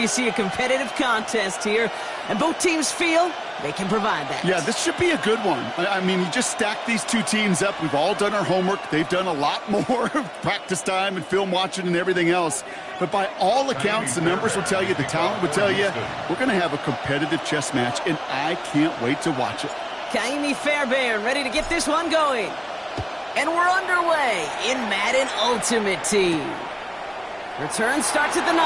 you see a competitive contest here, and both teams feel they can provide that. Yeah, this should be a good one. I mean, you just stack these two teams up. We've all done our homework. They've done a lot more practice time and film watching and everything else. But by all accounts, the numbers will tell you, the talent will tell you, we're going to have a competitive chess match, and I can't wait to watch it. Kaimi Fairbairn ready to get this one going. And we're underway in Madden Ultimate Team. Return starts at the 9.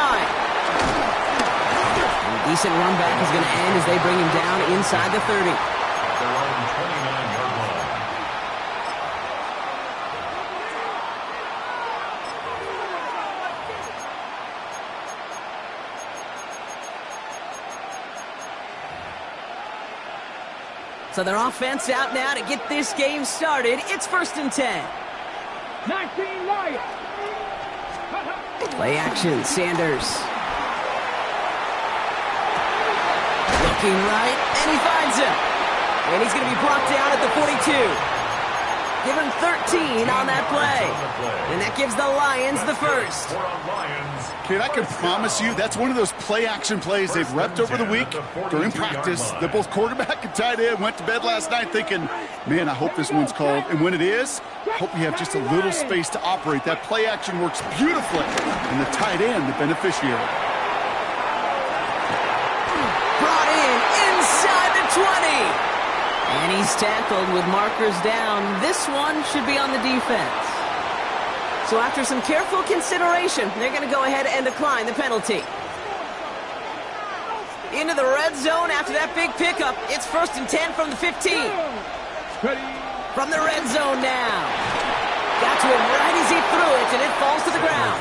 And a decent run back is going to end as they bring him down inside the 30. Their own 29-yard line. So their offense out now to get this game started. It's 1st and 10. 19 Lions. Play action, Sanders. Looking right, and he finds him. And he's going to be brought down at the 42. Give him 13 on that play. And that gives the Lions the first. Kid, I can promise you that's one of those play-action plays they've repped over the week during practice. That both quarterback and tight end went to bed last night thinking, man, I hope this one's called. And when it is, I hope we have just a little space to operate. That play-action works beautifully. And the tight end, the beneficiary. Brought in inside the 20. And he's tackled with markers down. This one should be on the defense. So after some careful consideration, they're going to go ahead and decline the penalty. Into the red zone after that big pickup. It's 1st and 10 from the 15. From the red zone now. Got to him right as he threw it, and it falls to the ground.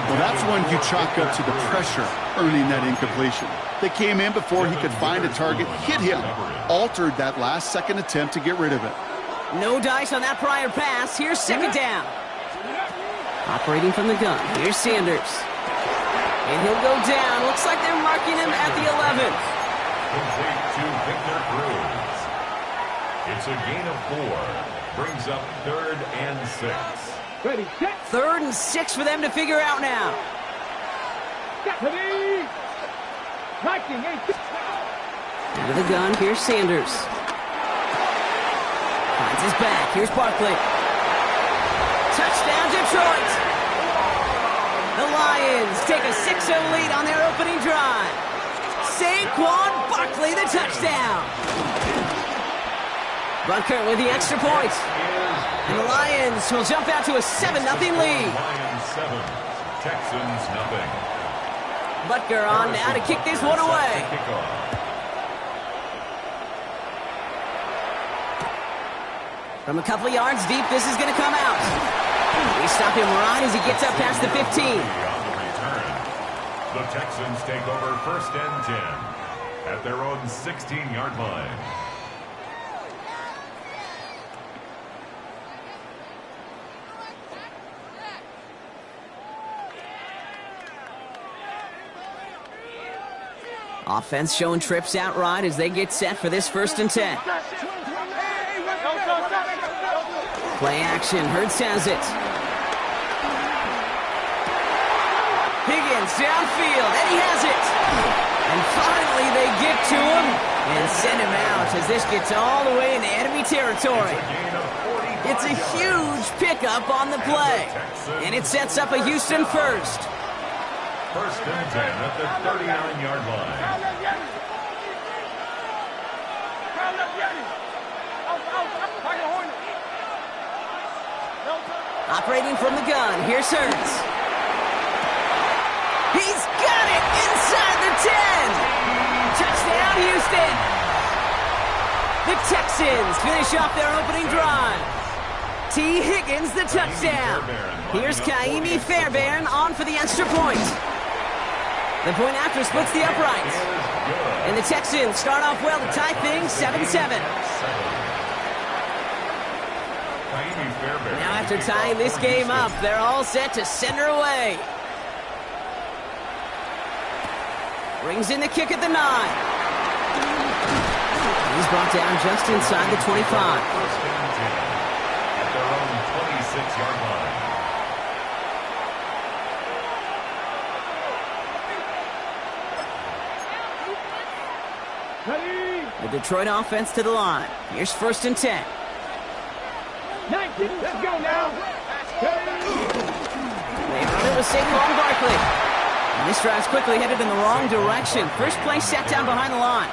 Well, that's when you chalk up to the pressure earning that incompletion. They came in before he could find a target, hit him, altered that last-second attempt to get rid of it. No dice on that prior pass. Here's 2nd down. Operating from the gun. Here's Sanders. And he'll go down. Looks like they're marking him at the 11. Complete to Victor Cruz. It's a gain of 4. Brings up 3rd and 6. Ready, set. 3rd and 6 for them to figure out now. Ready. Liking, Out of the gun, here's Sanders. Finds his back, here's Barkley. Touchdown, Detroit! The Lions take a 6-0 lead on their opening drive. Saquon Barkley, the touchdown! Butker with the extra point. And the Lions will jump out to a 7-0 lead. Lions 7, Texans nothing. Butker on now to kick this one away. From a couple of yards deep, this is going to come out. We stop him right as he gets up past the 15. The Texans take over 1st and 10 at their own 16-yard line. Offense showing trips out right as they get set for this 1st and 10. Play action, Hurts has it. Higgins downfield, and he has it. And finally they get to him and send him out as this gets all the way into enemy territory. It's a huge pickup on the play, and it sets up a Houston first. 1st and 10 at the 39-yard line. Operating from the gun, here's Hurts. He's got it inside the 10. Touchdown, Houston. The Texans finish off their opening drive. T. Higgins, the touchdown. Here's Kaimi Fairbairn on for the extra point. The point after splits the uprights. And the Texans start off well to tie things 7-7. Now after tying this game up, they're all set to send her away. Brings in the kick at the 9. He's brought down just inside the 25. At their own 26-yard line. Ready. The Detroit offense to the line. Here's 1st and 10. 19. Let's go now. Ready. They run it with Saquon Barkley. And this drive's quickly headed in the wrong direction. First play sat down behind the line.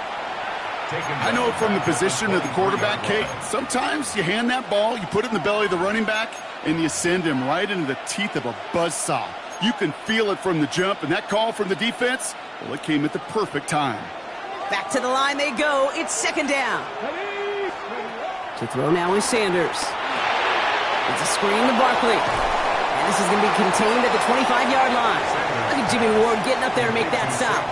I know from the position of the quarterback, Kate, sometimes you hand that ball, you put it in the belly of the running back, and you send him right into the teeth of a buzzsaw. You can feel it from the jump, and that call from the defense, well, it came at the perfect time. Back to the line they go. It's 2nd down. Ready. To throw now is Sanders. It's a screen to Barkley. And this is going to be contained at the 25-yard line. Look at Jimmy Ward getting up there to make that stop.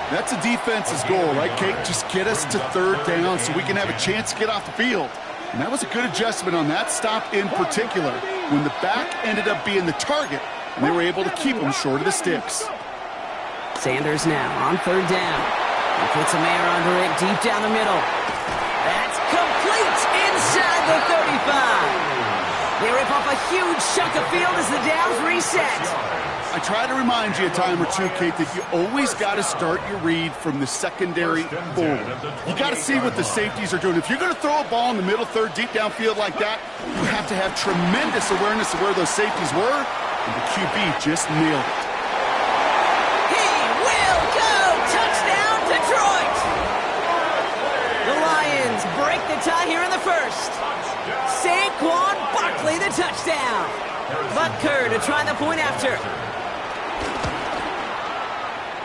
That's a defense's goal, right, Kate? Just get us to 3rd down so we can have a chance to get off the field. And that was a good adjustment on that stop in particular, when the back ended up being the target, and they were able to keep him short of the sticks. Sanders now on 3rd down. He puts a man under it deep down the middle. That's complete inside the 35. They rip off a huge chunk of field as the downs reset. I try to remind you a time or two, Kate, that you always got to start your read from the secondary forward. You got to see what the safeties are doing. If you're going to throw a ball in the middle third, deep downfield like that, you have to have tremendous awareness of where those safeties were, and the QB just nailed it. He will go! Touchdown, Detroit! The Lions break the tie here in the 1st. Saquon Barkley, the touchdown. Butker to try the point after.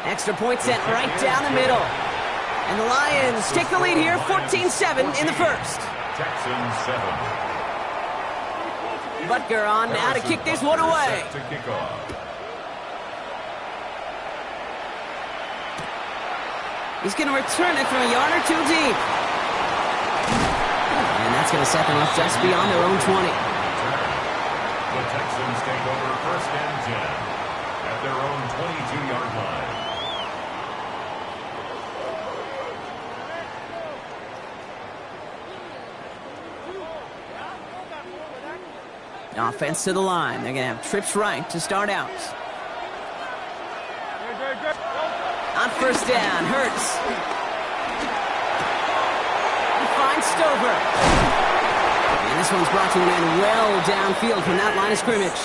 Extra point sent right down the middle. And the Lions take the lead here, 14-7 in the 1st. Texans 7. Butker on now to kick this one away. To kick off. He's going to return it from a yard or 2 deep. And that's going to set them up just beyond their own 20. The Texans take over 1st and 10 at their own 22-yard line. Offense to the line. They're going to have trips right to start out. On 1st down, Hurts. He finds Stover. And this one's brought to an end well downfield from that line of scrimmage.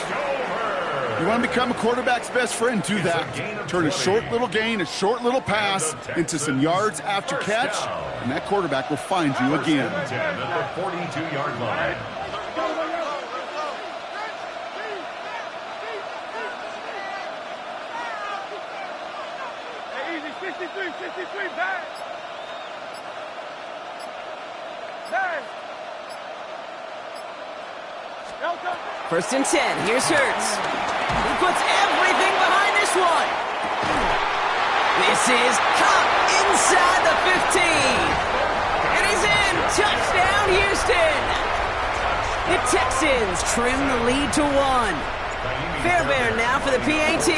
You want to become a quarterback's best friend, do that. Turn a short little gain, a short little pass into some yards after catch, and that quarterback will find you again. 10 at the 42-yard line. Easy. 63, back. 1st and 10. Here's Hurts. He puts everything behind this one. This is caught inside the 15. And he's in. Touchdown, Houston. The Texans trim the lead to 1. Fairbairn now for the PAT.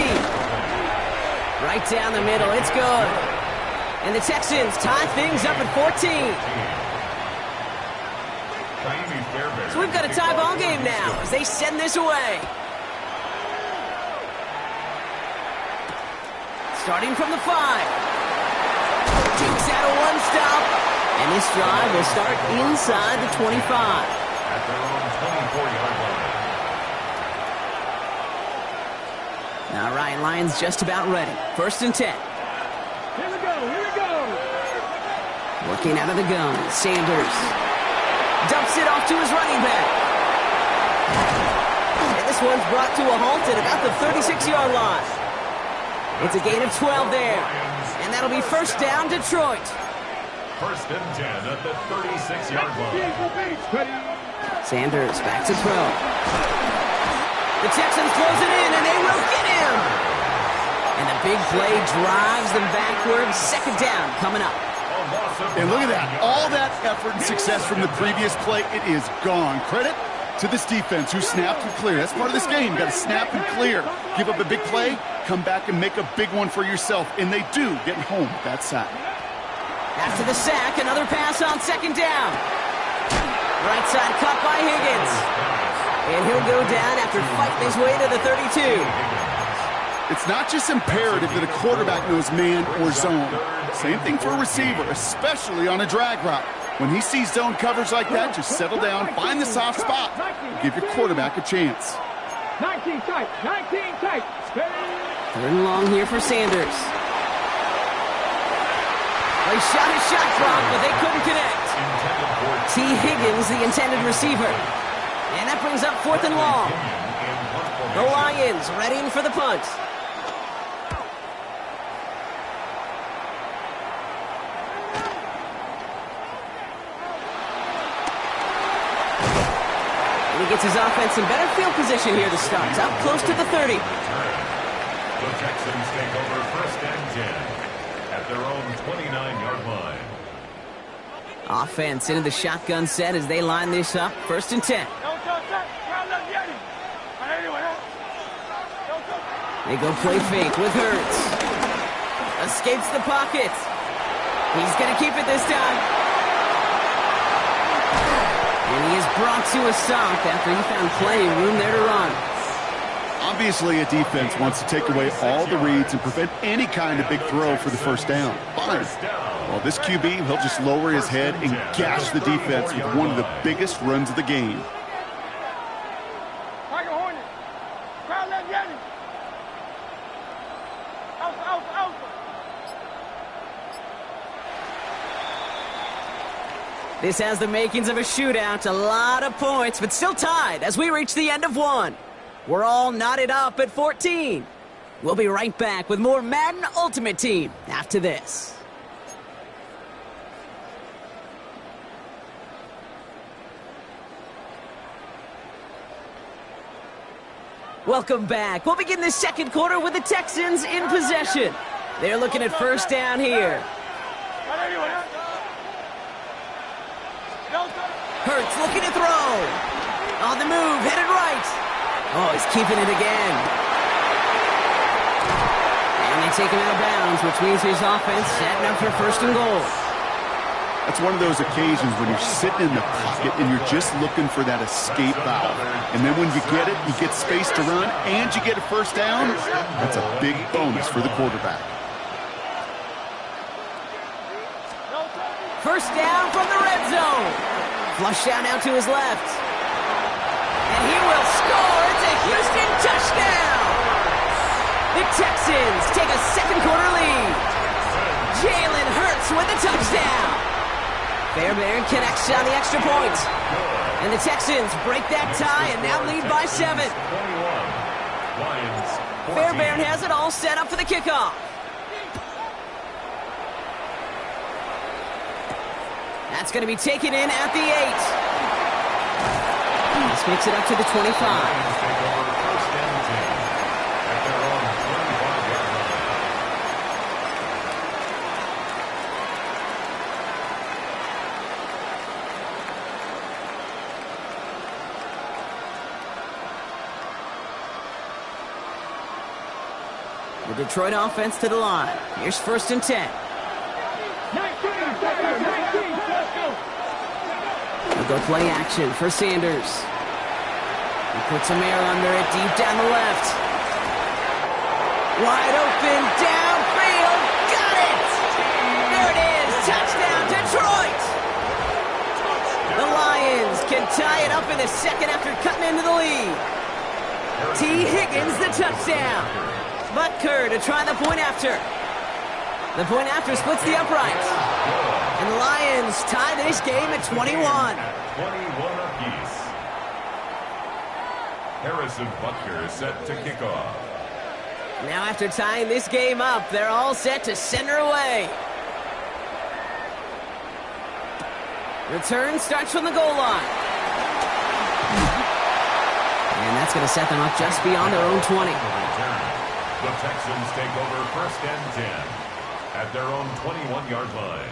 Right down the middle. It's good. And the Texans tie things up at 14. So we've got a tie ball game now as they send this away. Starting from the 5. Takes out a 1-stop. And this drive will start inside the 25. At their own 24-yard line. Now Ryan Lyons just about ready. 1st and 10. Here we go. Working out of the gun. Sanders. Dumps it off to his running back. And this one's brought to a halt at about the 36-yard line. It's a gain of 12 there. And that'll be 1st down, Detroit. 1st and 10 at the 36-yard line. Sanders back to throw. The Texans close it in, and they will get him. And the big play drives them backwards. 2nd down coming up. And look at that. All that effort and success from the previous play, it is gone. Credit to this defense who snapped and cleared. That's part of this game. You got to snap and clear. Give up a big play, come back and make a big one for yourself. And they do get home that sack. After the sack, another pass on 2nd down. Right side caught by Higgins. And he'll go down after fighting his way to the 32. It's not just imperative that a quarterback knows man or zone. Same thing for a receiver, especially on a drag route. When he sees zone coverage like that, just settle down, find the soft spot, and give your quarterback a chance. 19 tight, 19 tight. Third and long here for Sanders. They shot his shot clock, but they couldn't connect. T. Higgins, the intended receiver. And that brings up 4th and long. The Lions readying for the punt. And he gets his offense in better field position here to start. Up close to the 30. The Texans take over 1st and 10 at their own 29-yard line. Offense into the shotgun set as they line this up. 1st and 10. They go play fake with Hurts. Escapes the pocket. He's going to keep it this time. And he is brought to a stop after he found plenty of room there to run. Obviously, a defense wants to take away all the reads and prevent any kind of big throw for the first down. Fine. Well, this QB, he'll just lower his head and gash the defense with one of the biggest runs of the game. This has the makings of a shootout. A lot of points, but still tied as we reach the end of one. We're all knotted up at 14. We'll be right back with more Madden Ultimate Team after this. Welcome back. We'll begin the second quarter with the Texans in possession. They're looking at 1st down here. Hurts looking to throw. On the move, headed right. Oh, he's keeping it again. And they take him out of bounds, which means his offense setting up for 1st and goal. That's one of those occasions when you're sitting in the pocket and you're just looking for that escape valve. And then when you get it, you get space to run, and you get a 1st down. That's a big bonus for the quarterback. 1st down from the red zone. Flush down now to his left. And he will score. It's a Houston touchdown. The Texans take a second quarter lead. Jalen Hurts with the touchdown. Fairbairn connects on the extra point. And the Texans break that tie and now lead by 7. Fairbairn has it all set up for the kickoff. That's going to be taken in at the 8. This makes it up to the 25. The Detroit offense to the line. Here's 1st and 10. They'll go play action for Sanders. He puts some air under it deep down the left. Wide open, downfield. Got it! There it is. Touchdown, Detroit! The Lions can tie it up in the second after cutting into the lead. T. Higgins, the touchdown. Butker to try the point after. The point after splits the upright. And the Lions tie this game at 21. 21 apiece. Harrison Butker is set to kick off. Now after tying this game up, they're all set to send her away. Return starts from the goal line. And that's going to set them up just beyond their own 20. The Texans take over 1st and 10 at their own 21-yard line.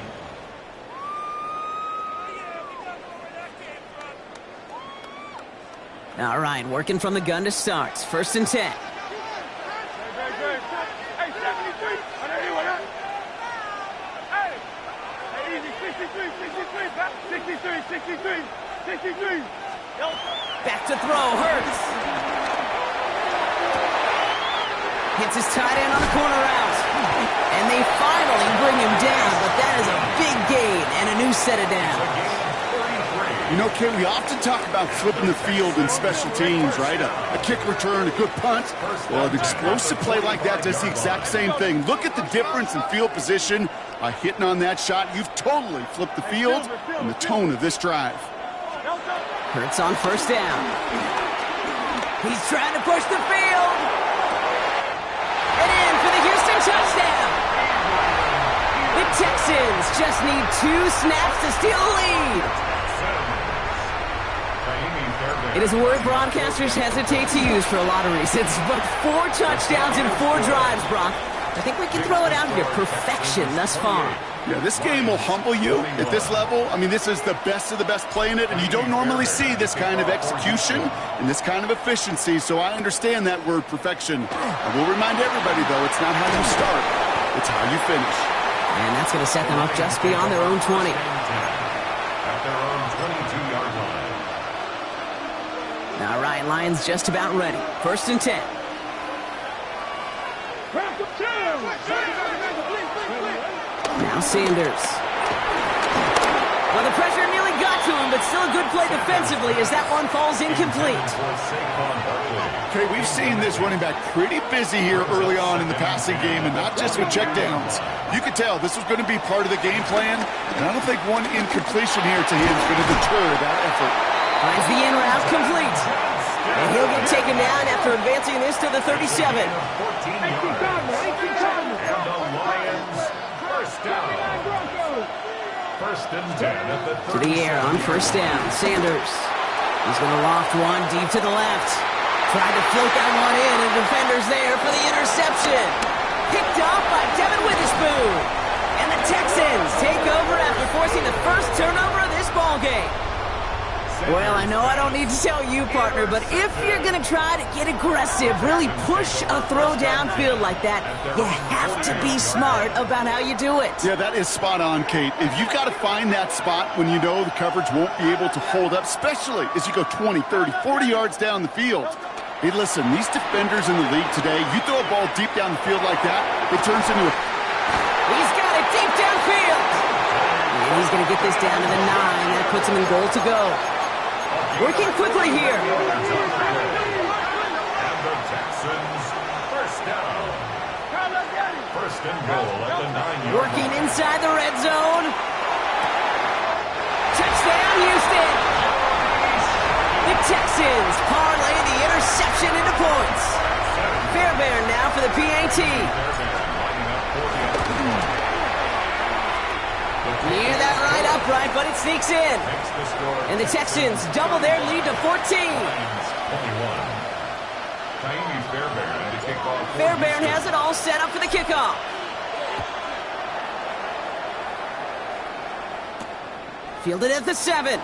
All right, working from the gun to start. 1st and 10. Hey, 73. Hey, easy. 63. Back to throw, Hurts. Hits his tight end on the corner route. And they finally bring him down, but that is a big gain and a new set of downs. You know, Kay, we often talk about flipping the field in special teams, right? A kick return, a good punt. Well, an explosive play like that does the exact same thing. Look at the difference in field position. By hitting on that shot, you've totally flipped the field and the tone of this drive. Hurts on first down. He's trying to push the field. And in for the Houston touchdown. The Texans just need 2 snaps to steal the lead. It is a word broadcasters hesitate to use for a lot of reasons, but 4 touchdowns in 4 drives, Brock. I think we can throw it out here. Perfection thus far. Yeah, this game will humble you at this level. I mean, this is the best of the best playing it, and you don't normally see this kind of execution and this kind of efficiency, so I understand that word perfection. I will remind everybody, though, it's not how you start, it's how you finish. And that's going to set them up just beyond their own 20. At their own 22-yard line. All right, Lions just about ready. 1st and 10. Now Sanders. Well, the pressure nearly got to him, but still a good play defensively as that one falls incomplete. Okay, we've seen this running back pretty busy here early on in the passing game, and not just with checkdowns. You could tell this was going to be part of the game plan, and I don't think one incompletion here to him is going to deter that effort. Finds the in route complete. And he'll get taken down after advancing this to the 37. And the Lions first down. 1st and 10 at the 37. To the air on first down. Sanders. He's going to loft one deep to the left. Tried to float that one in, and defender's there for the interception. Picked off by Devin Witherspoon. And the Texans take over after forcing the first turnover of this ballgame. Well, I know I don't need to tell you, partner, but if you're going to try to get aggressive, really push a throw downfield like that, you have to be smart about how you do it. Yeah, that is spot on, Kate. If you've got to find that spot when you know the coverage won't be able to hold up, especially as you go 20, 30, 40 yards down the field. Hey, listen, these defenders in the league today, you throw a ball deep down the field like that, it turns into a... He's got it deep downfield. And he's going to get this down to the 9. That puts him in goal to go. Working quickly here. And the Texans first down. 1st and goal at the 9-yard line. Working inside the red zone. Touchdown, Houston. The Texans parlay the interception into points. Fairbairn now for the PAT. Near that right upright, but it sneaks in. And the Texans double their lead to 14. Fairbairn has it all set up for the kickoff. Fielded at the 7.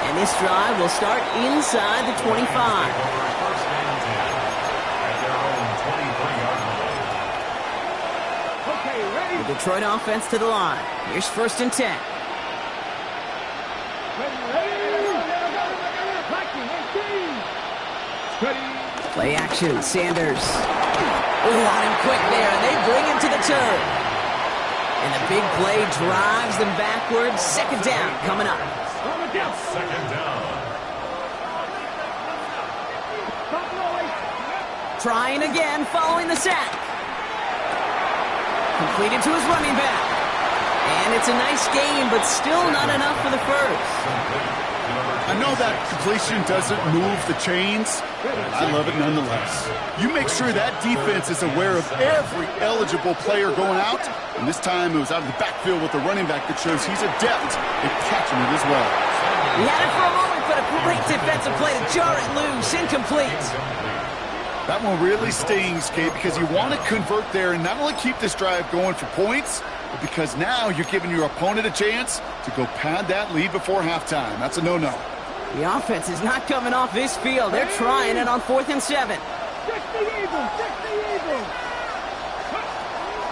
And this drive will start inside the 25. The Detroit offense to the line. Here's 1st and 10. Play action, Sanders. Ooh, on him quick there, and they bring him to the turn. And the big play drives them backwards. 2nd down coming up. 2nd down. Trying again following the sack. Completed to his running back. And it's a nice game, but still not enough for the first. I know that completion doesn't move the chains, but I love it nonetheless. You make sure that defense is aware of every eligible player going out, and this time it was out of the backfield with the running back that shows he's adept at catching it as well. He had it for a moment, but a great defensive play to jar it loose, incomplete. That one really stings, Kate, because you want to convert there and not only keep this drive going for points, but because now you're giving your opponent a chance to go pad that lead before halftime. That's a no-no. The offense is not coming off this field. They're trying it on 4th and 7.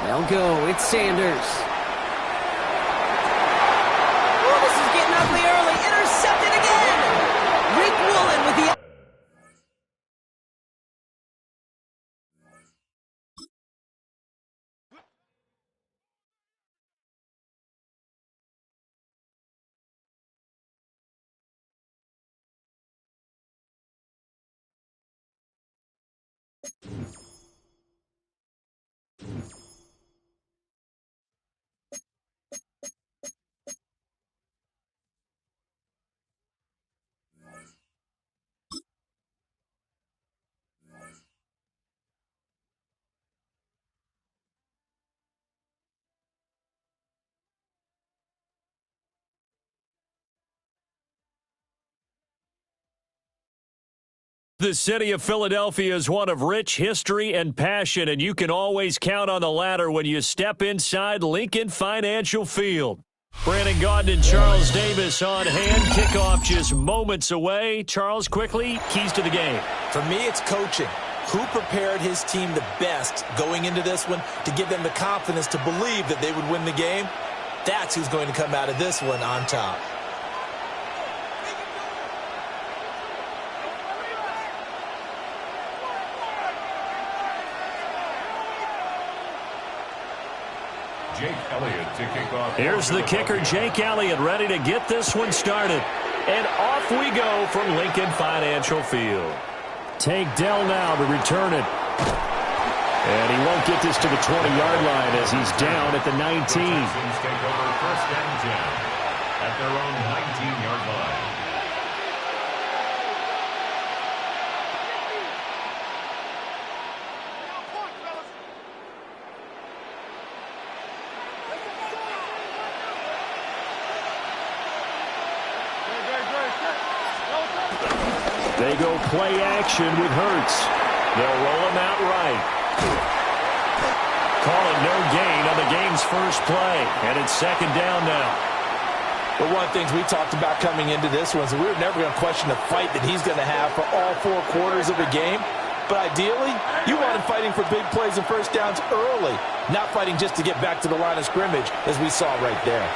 They'll go. It's Sanders. The city of Philadelphia is one of rich history and passion, and you can always count on the latter when you step inside Lincoln Financial Field. Brandon Gaudin and Charles Davis on hand. Kickoff just moments away. Charles, quickly, keys to the game. For me, it's coaching. Who prepared his team the best going into this one to give them the confidence to believe that they would win the game? That's who's going to come out of this one on top. Jake Elliott to kick off. Here's the kicker, Jake Elliott, ready to get this one started. And off we go from Lincoln Financial Field. Take Dell now to return it. And he won't get this to the 20-yard line as he's down at the 19. The Texans take over first and 10 at their own 19-yard line. They go play action with Hurts. They'll roll him out right. Calling no gain on the game's first play. And it's second down now. But one of the things we talked about coming into this one is that we were never going to question the fight that he's going to have for all 4 quarters of the game. But ideally, you want him fighting for big plays and first downs early, not fighting just to get back to the line of scrimmage, as we saw right there.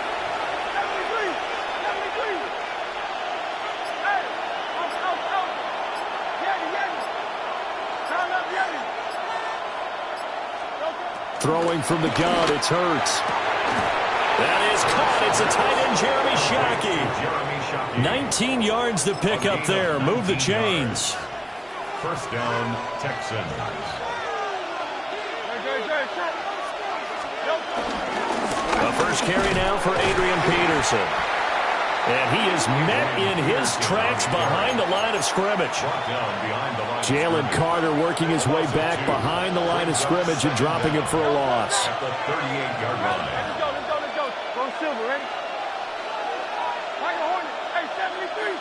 Throwing from the gun, it's Hurts. That is caught. It's a tight end, Jeremy Shockey. 19 yards to pick up there. Move the chains. First down, Texans. The first carry now for Adrian Peterson. And he is met in his tracks behind the line of scrimmage. Jalen Carter working his way back behind the line of scrimmage and dropping him for a loss. At the 38-yard line. Let's go. Go Silver, ready? Michael Hornet. Hey, 73.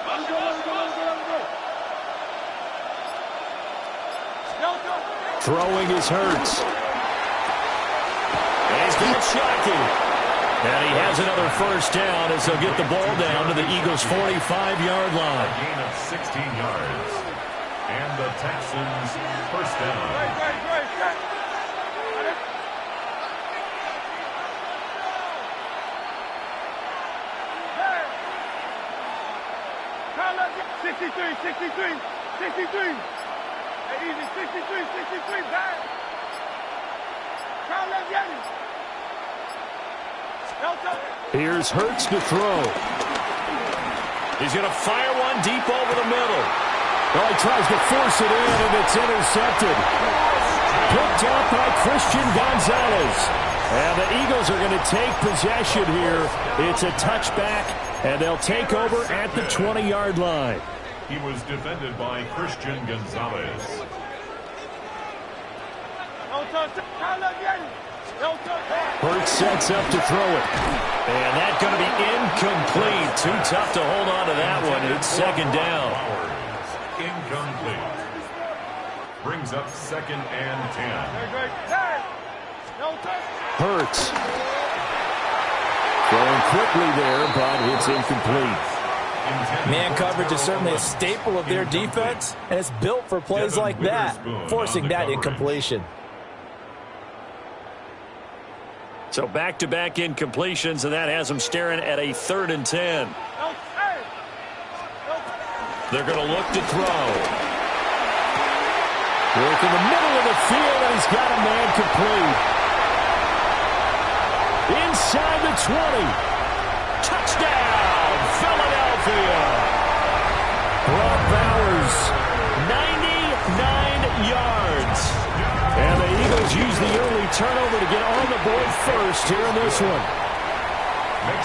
Let's go. Throwing is Hurts. And he's got Shockey. And he has another first down as they'll get the ball down to the Eagles' 45-yard line. A gain of 16 yards. And the Texans first down. Great. 63. Hey, easy, 63, back. Count left, Yanni. Here's Hurts to throw. He's going to fire one deep over the middle. Well, he tries to force it in, and it's intercepted. Picked up by Christian Gonzalez. And the Eagles are going to take possession here. It's a touchback, and they'll take over at the 20-yard line. He was defended by Christian Gonzalez. Hurts sets up to throw it. And that's going to be incomplete. Too tough to hold on to that one. It's second down. Incomplete. Brings up second and 10. Hurts. Throwing quickly there, but it's incomplete. Man coverage is certainly a staple of their defense, and it's built for plays like that, forcing that incompletion. So back-to-back incompletions, and that has them staring at a 3rd and 10. They're going to look to throw. Work in the middle of the field, and he's got a man complete. Inside the 20. Touchdown, Philadelphia. Brock Bowers, yards. And the Eagles use the early turnover to get on the board first here in this one.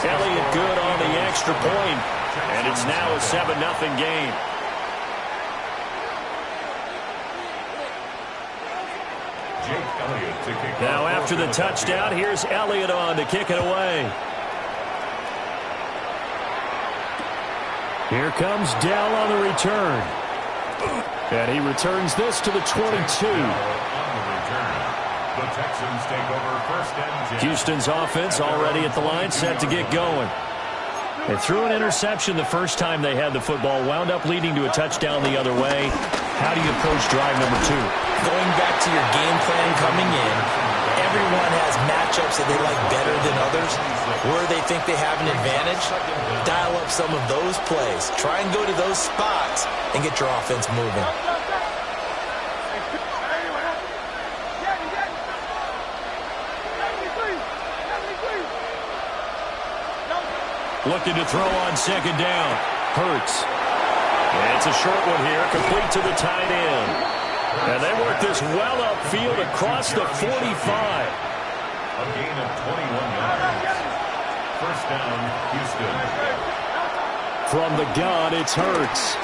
Elliott good on the extra point, and it's now a 7-0 game. Now after the touchdown, here's Elliott on to kick it away. Here comes Dell on the return. And he returns this to the 22. The Texans take over first and 10. Houston's offense already at the line, set to get going. They threw an interception the first time they had the football, wound up leading to a touchdown the other way. How do you approach drive number 2? Going back to your game plan coming in, everyone has matchups that they like better than others. Where they think they have an advantage, dial up some of those plays. Try and go to those spots and get your offense moving. Looking to throw on second down. Hurts. And it's a short one here, complete to the tight end. And they work this well upfield across the 45. A gain of 21 yards. First down, Houston. From the gun, it's Hurts.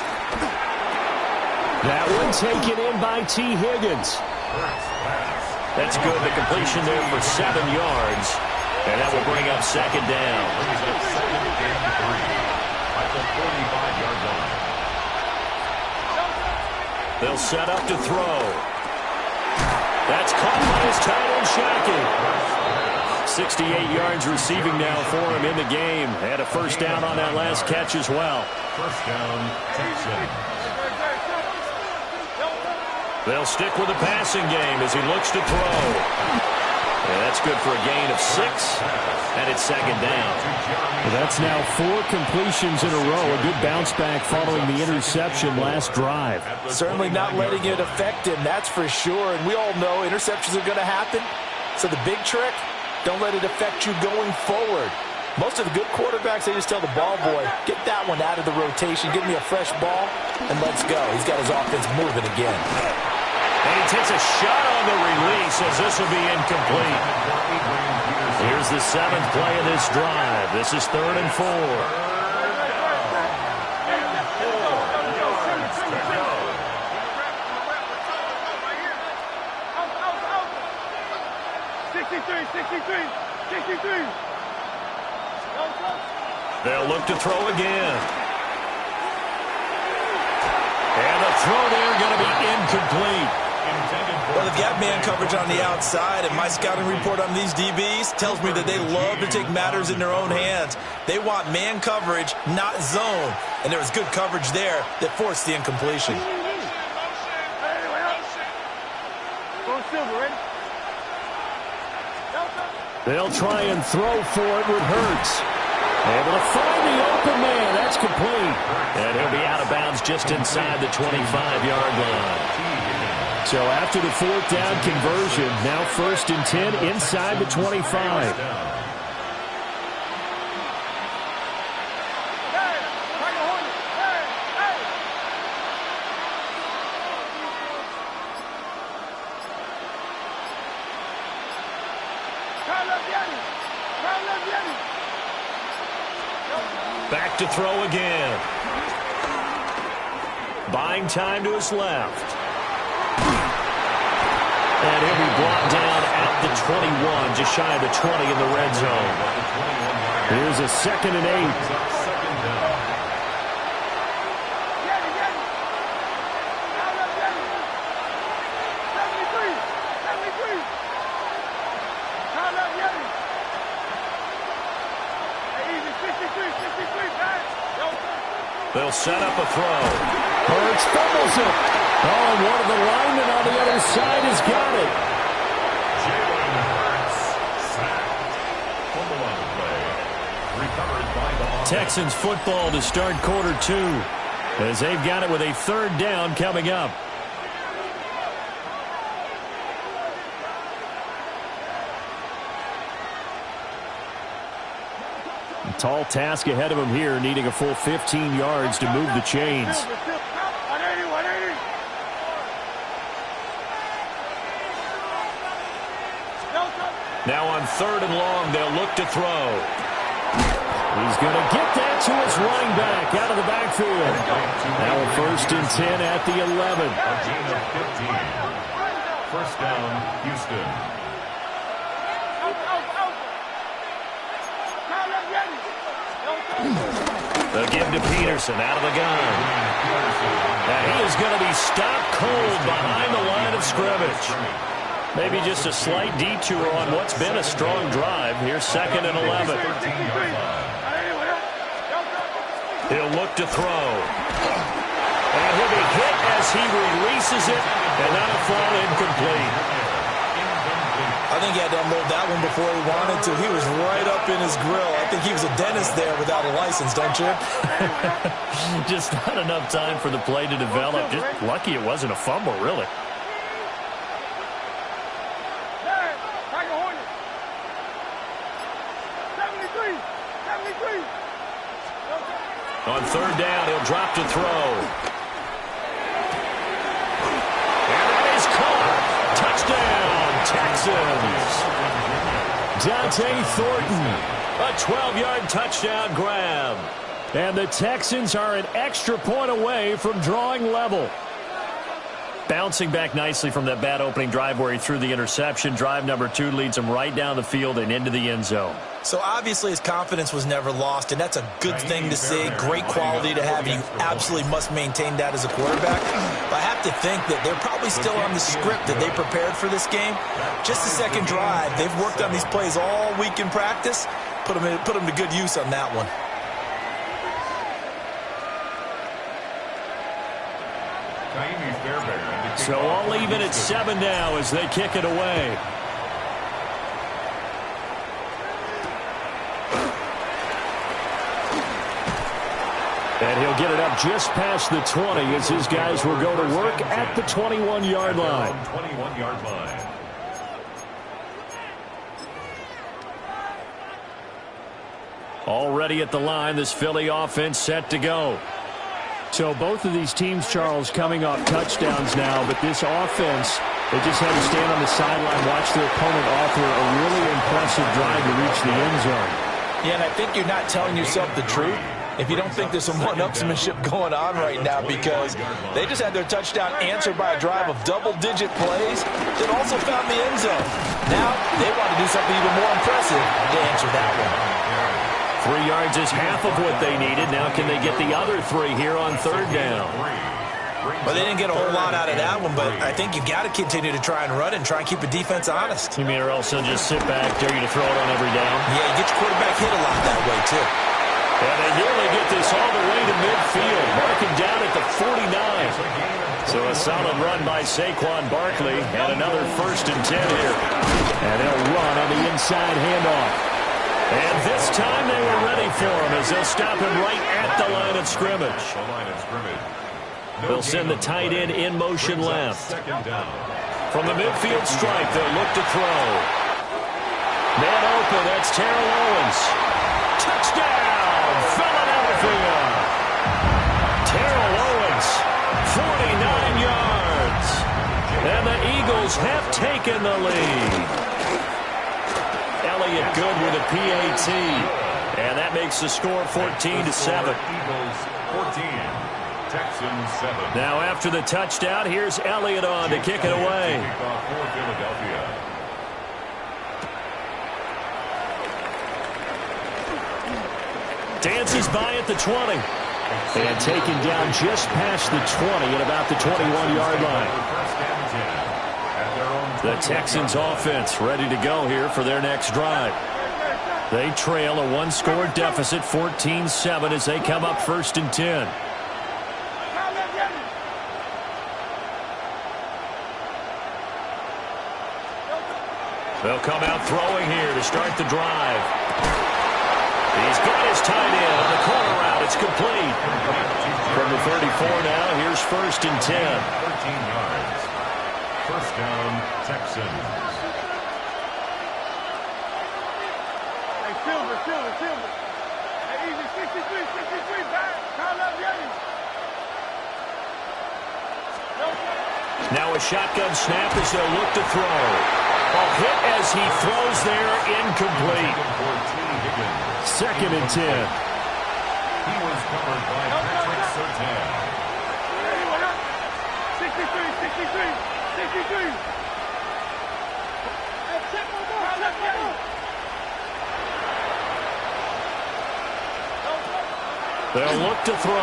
That one taken in by T. Higgins. That's good. The completion there for 7 yards. And that will bring up second down. Brings up second and 3 at the 45-yard line. They'll set up to throw. That's caught by his tight end, Shackey. 68 yards receiving now for him in the game. Had a first down on that last catch as well. First down, Texans. They'll stick with the passing game as he looks to throw. Yeah, that's good for a gain of 6, and it's second down. Well, that's now 4 completions in a row. A good bounce back following the interception last drive. Certainly not letting it affect him, that's for sure. And we all know interceptions are going to happen. So the big trick, don't let it affect you going forward. Most of the good quarterbacks, they just tell the ball boy, get that one out of the rotation, give me a fresh ball, and let's go. He's got his offense moving again. And he takes a shot on the release as this will be incomplete. Here's the 7th play of this drive. This is 3rd and 4. 63. They'll look to throw again. And the throw there going to be incomplete. Well, they've got man coverage on the outside, and my scouting report on these DBs tells me that they love to take matters in their own hands. They want man coverage, not zone. And there was good coverage there that forced the incompletion. They'll try and throw for it with Hurts. Able to find the open man. That's complete. And he'll be out of bounds just inside the 25-yard line. So after the 4th down conversion, now 1st and 10 inside the 25. Back to throw again. Buying time to his left. And he'll be brought down at the 21, just shy of the 20 in the red zone. Here's a 2nd and 8. They'll set up a throw. Hurts fumbles it. Oh, and one of the linemen on the other side has got it. Jalen Hurts sacked. Fumble on the play. Recovered by the Texans football to start quarter 2 as they've got it with a 3rd down coming up. Tall task ahead of him here, needing a full 15 yards to move the chains. Now on 3rd and long, they'll look to throw. He's going to get that to his running back out of the backfield. Now a 1st and 10 at the 11. A gain of 15. First down, Houston. They'll give to Peterson out of the gun. Now he is going to be stopped cold behind the line of scrimmage. Maybe just a slight detour on what's been a strong drive. Here's 2nd and 11. He'll look to throw. And he'll be hit as he releases it, and that'll fall incomplete. I think he had to unload that one before he wanted to. He was right up in his grill. I think he was a dentist there without a license, don't you? Just not enough time for the play to develop. Just lucky it wasn't a fumble, really. On 3rd down, he'll drop to throw. And that is caught. Touchdown, Texans. Dante Thornton, a 12-yard touchdown grab. And the Texans are an extra point away from drawing level. Bouncing back nicely from that bad opening drive where he threw the interception. Drive number 2 leads him right down the field and into the end zone. So obviously his confidence was never lost, and that's a good thing to see. Great quality to have. You absolutely must maintain that as a quarterback. But I have to think that they're probably still on the script that they prepared for this game. Just the second drive. They've worked on these plays all week in practice. Put them to good use on that one. So all even at 7 now as they kick it away. And he'll get it up just past the 20 as his guys will go to work at the 21-yard line. 21-yard line. Already at the line, this Philly offense set to go. So both of these teams, Charles, coming off touchdowns now, but this offense, they just had to stand on the sideline, watch their opponent offer a really impressive drive to reach the end zone. Yeah, and I think you're not telling yourself the truth if you don't think there's some one-upsmanship going on right now, because they just had their touchdown answered by a drive of double-digit plays that also found the end zone. Now they want to do something even more impressive to answer that one. 3 yards is half of what they needed. Now can they get the other 3 here on 3rd down? Well, they didn't get a whole lot out of that one, but I think you've got to continue to try and run and try and keep the defense honest. You mean or else they'll just sit back, dare you to throw it on every down? Yeah, you get your quarterback hit a lot that way, too. And they nearly get this all the way to midfield, marking down at the 49. So a solid run by Saquon Barkley, and another 1st and 10 here. And they'll run on the inside handoff. And this time they were ready for him as they'll stop him right at the line of scrimmage. They'll send the tight end in motion left. From the midfield stripe, they'll look to throw. Man open, that's Terrell Owens. Touchdown, Philadelphia. Terrell Owens, 49 yards. And the Eagles have taken the lead. Elliott good with a PAT. And that makes the score 14-7. Eagles 14, Texans 7. Now after the touchdown, here's Elliott on to kick it away. Kickoff for Philadelphia. Dances by at the 20. And taken down just past the 20 at about the 21-yard line. First and 10. The Texans offense ready to go here for their next drive. They trail a 1-score deficit, 14-7, as they come up 1st and 10. They'll come out throwing here to start the drive. He's got his tight end on the corner route. It's complete. From the 34 now, here's 1st and 10. 13 yards. First down, Texans. Hey, Silver. Hey, easy, 63, back. Count up, Now a shotgun snap as they'll look to throw. Hit as he throws there, incomplete. 2nd and 10. He was covered by Patrick Surtain. 63. They'll look to throw.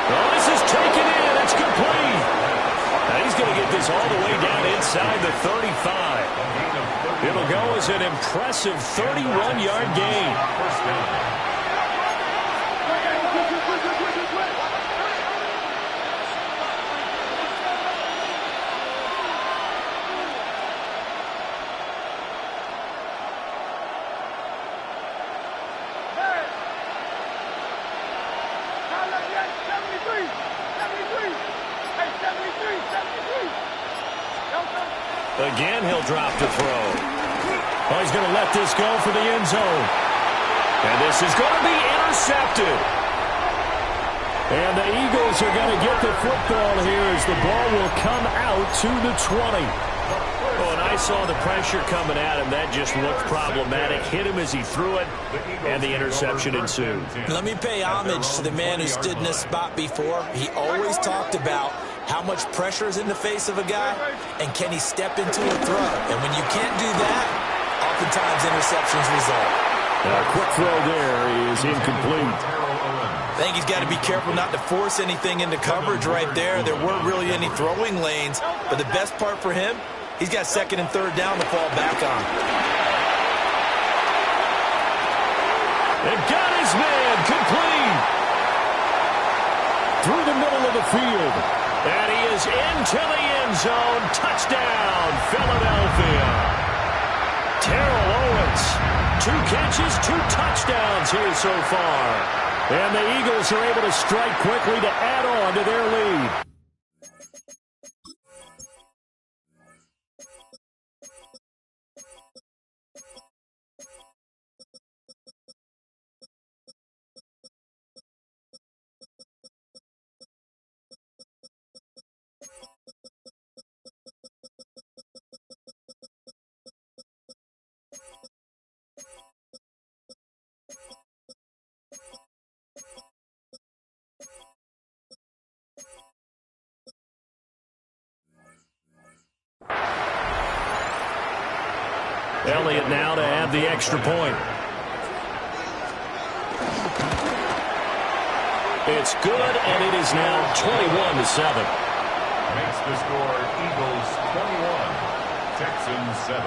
Oh, this is taken in. It's complete. Now he's going to get this all the way down inside the 35. It'll go as an impressive 31-yard gain. First down. Again, he'll drop to throw. Oh, he's going to let this go for the end zone. And this is going to be intercepted. And the Eagles are going to get the football here as the ball will come out to the 20. Oh, and I saw the pressure coming at him. That just looked problematic. Hit him as he threw it, and the interception ensued. Let me pay homage to the man who stood in this spot before. He always talked about how much pressure is in the face of a guy, and can he step into a throw? And when you can't do that, oftentimes interceptions result. A quick throw there is incomplete. I think he's got to be careful not to force anything into coverage right there. There weren't really any throwing lanes, but the best part for him, he's got 2nd and 3rd down to fall back on. And got his man complete. Through the middle of the field. And he is into the end zone. Touchdown, Philadelphia. Terrell Owens, 2 catches, 2 touchdowns here so far. And the Eagles are able to strike quickly to add on to their lead. Elliott now to add the extra point. It's good, and it is now 21-7. Makes the score Eagles 21, Texans 7.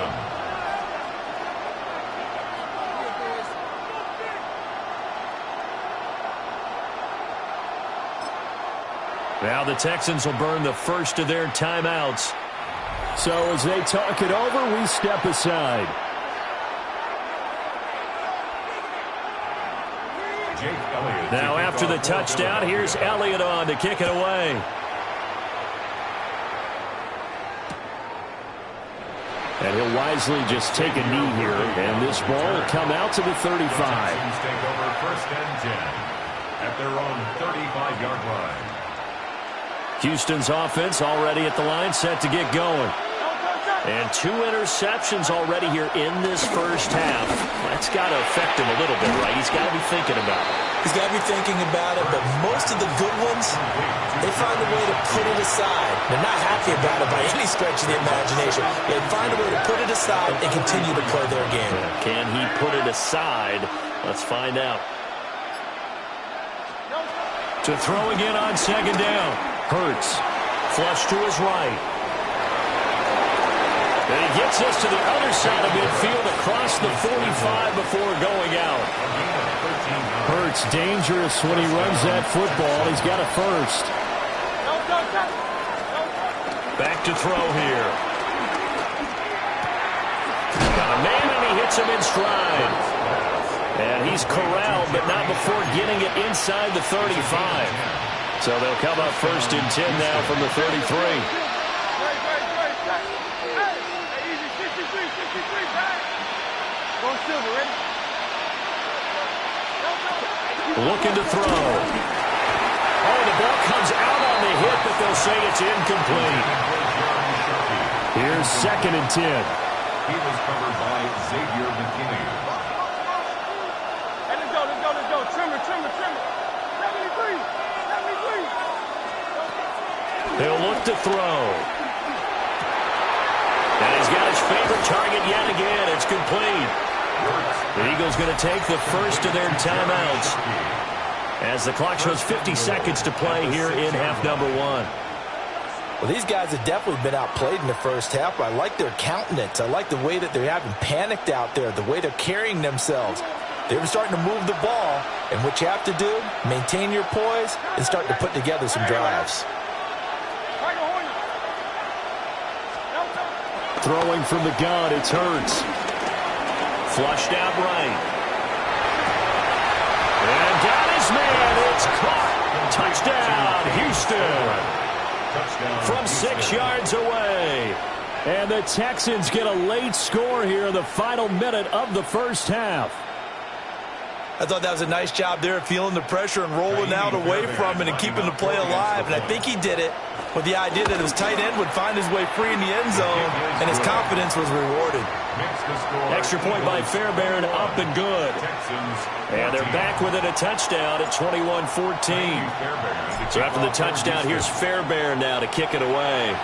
Now the Texans will burn the first of their timeouts. So as they talk it over, we step aside. Now after the touchdown, here's Elliott on to kick it away. And he'll wisely just take a knee here, and this ball will come out to the 35. The Texans take over 1st and 10 at their own 35-yard line. Houston's offense already at the line, set to get going. And 2 interceptions already here in this first half. That's got to affect him a little bit, right? He's got to be thinking about it. He's got to be thinking about it, but most of the good ones, they find a way to put it aside. They're not happy about it by any stretch of the imagination. They find a way to put it aside and continue to play their game. Can he put it aside? Let's find out. To throw again on 2nd down. Hurts. Flush to his right. And he gets us to the other side of midfield across the 45 before going out. Hurts dangerous when he runs that football. He's got a first. Back to throw here. Got a man and he hits him in stride. And he's corralled, but not before getting it inside the 35. So they'll come up 1st and 10 now from the 33. Looking to throw. Oh, the ball comes out on the hit, but they'll say it's incomplete. Here's 2nd and 10. He was covered by Xavier McKinney. Hey, let's go. Trimmer. 73. He'll look to throw. And he's got his favorite target yet again. It's complete. The Eagles going to take the first of their timeouts as the clock shows 50 seconds to play here in half number 1. Well, these guys have definitely been outplayed in the first half, but I like their countenance. I like the way that they're having panicked out there, the way they're carrying themselves. They're starting to move the ball, and what you have to do, maintain your poise and start to put together some drives. Throwing from the gun, it's Hurts. Flushed out right. And got his man. It's caught. Touchdown, Houston. From 6 yards away. And the Texans get a late score here in the final minute of the first half. I thought that was a nice job there, feeling the pressure and rolling out away from it and keeping the play alive. And I think he did it with the idea that his tight end would find his way free in the end zone, and his confidence was rewarded. Extra point by Fairbairn, up and good. And they're back within a touchdown at 21-14. So after the touchdown, here's Fairbairn now to kick it away.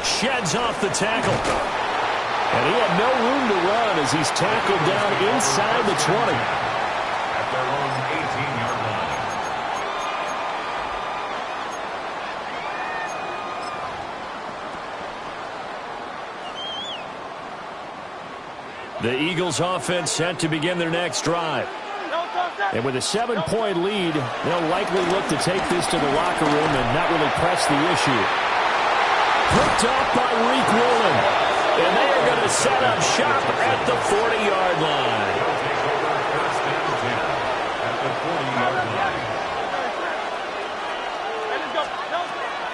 Sheds off the tackle. And he had no room to run as he's tackled down inside the 20. At their own 18-yard line. The Eagles offense set to begin their next drive. And with a 7-point lead, they'll likely look to take this to the locker room and not really press the issue. Hooked up by Reek Woolen. And they are going to set up shop at the 40-yard line.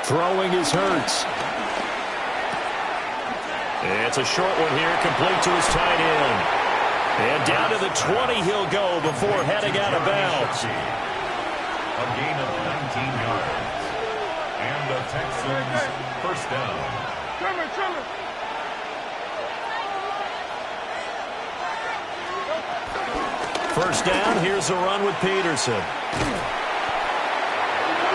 Throwing is Hurts. It's a short one here, complete to his tight end. And down to the 20 he'll go before heading out of bounds. A gain of 19 yards. And the Texans first down. Trimmer. First down, here's a run with Peterson.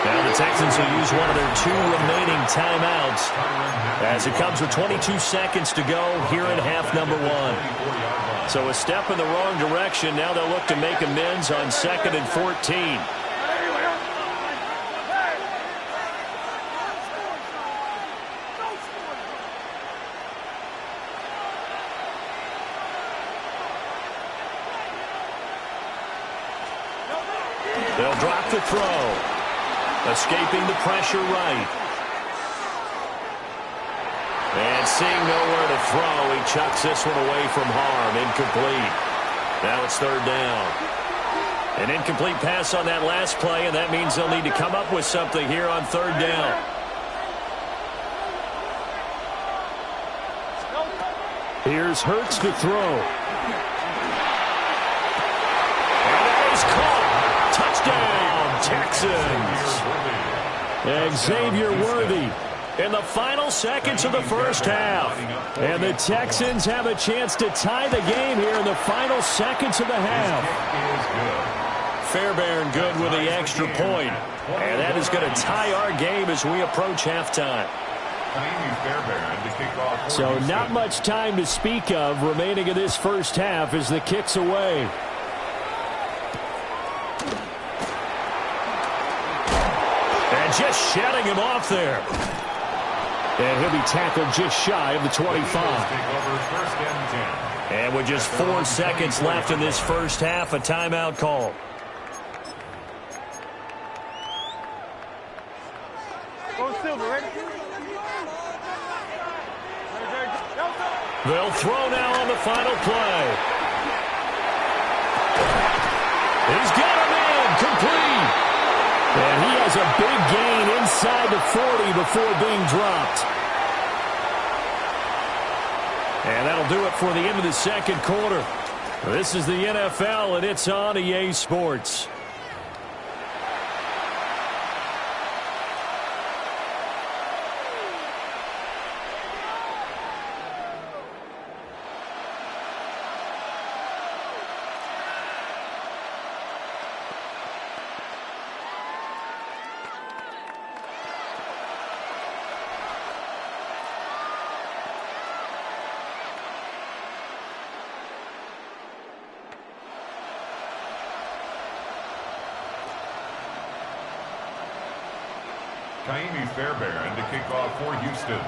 Now the Texans will use one of their 2 remaining timeouts as it comes with 22 seconds to go here in half number 1. So a step in the wrong direction. Now they'll look to make amends on 2nd and 14. They'll drop the throw. Escaping the pressure right. And seeing nowhere to throw, he chucks this one away from harm. Incomplete. Now it's 3rd down. An incomplete pass on that last play, and that means they'll need to come up with something here on 3rd down. Here's Hurts to throw. And that is caught. Touchdown, Texans. And Xavier Worthy in the final seconds of the first half. And the Texans have a chance to tie the game here in the final seconds of the half. Fairbairn good with the extra point. And that is going to tie our game as we approach halftime. So not much time to speak of remaining in this first half as the kick's away. And just shedding him off there. And he'll be tackled just shy of the 25. And with just 4 seconds left in this first half, a timeout call. They'll throw now on the final play. He's got him in, complete. And he has a big gain inside the 40 before being dropped. And that'll do it for the end of the second quarter. This is the NFL, and it's on EA Sports. Kaimi Fairbairn to kick off for Houston.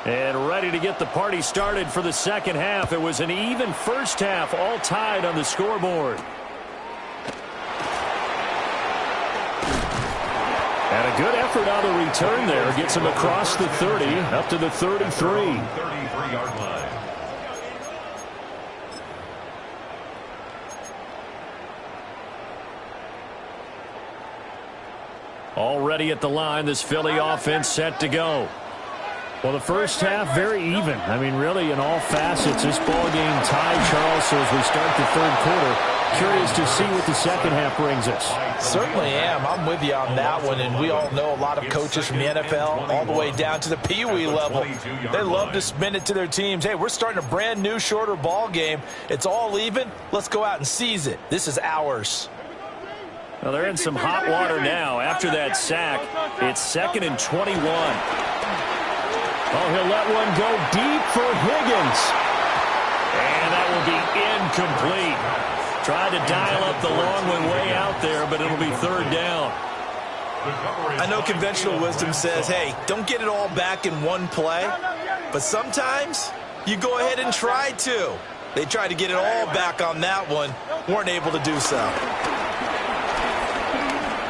And ready to get the party started for the second half. It was an even first half, all tied on the scoreboard. And a good effort on the return there. Gets him across the 30, up to the 33. 33-yard line. Already at the line, this Philly offense set to go. Well, the first half, very even. I mean, really, in all facets, this ball game tied, Charles. So as we start the third quarter, curious to see what the second half brings us. Certainly am. I'm with you on that one. And we all know a lot of coaches from the NFL all the way down to the Pee Wee level. They love to spin it to their teams. Hey, we're starting a brand new, shorter ball game. It's all even. Let's go out and seize it. This is ours. Well, they're in some hot water now. After that sack, it's 2nd and 21. Oh, he'll let one go deep for Higgins. And that will be incomplete. Tried to dial up the long one way out there, but it'll be third down. I know conventional wisdom says, hey, don't get it all back in one play. But sometimes you go ahead and try to. They tried to get it all back on that one. Weren't able to do so.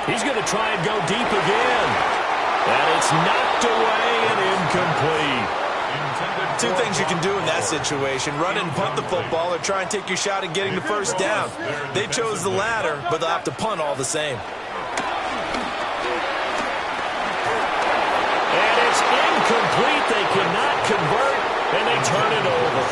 He's going to try and go deep again. And it's knocked away and incomplete. Two things you can do in that situation: run and punt the football, or try and take your shot at getting the first down. They chose the latter, but they'll have to punt all the same. And it's incomplete. They cannot convert, and they turn it over.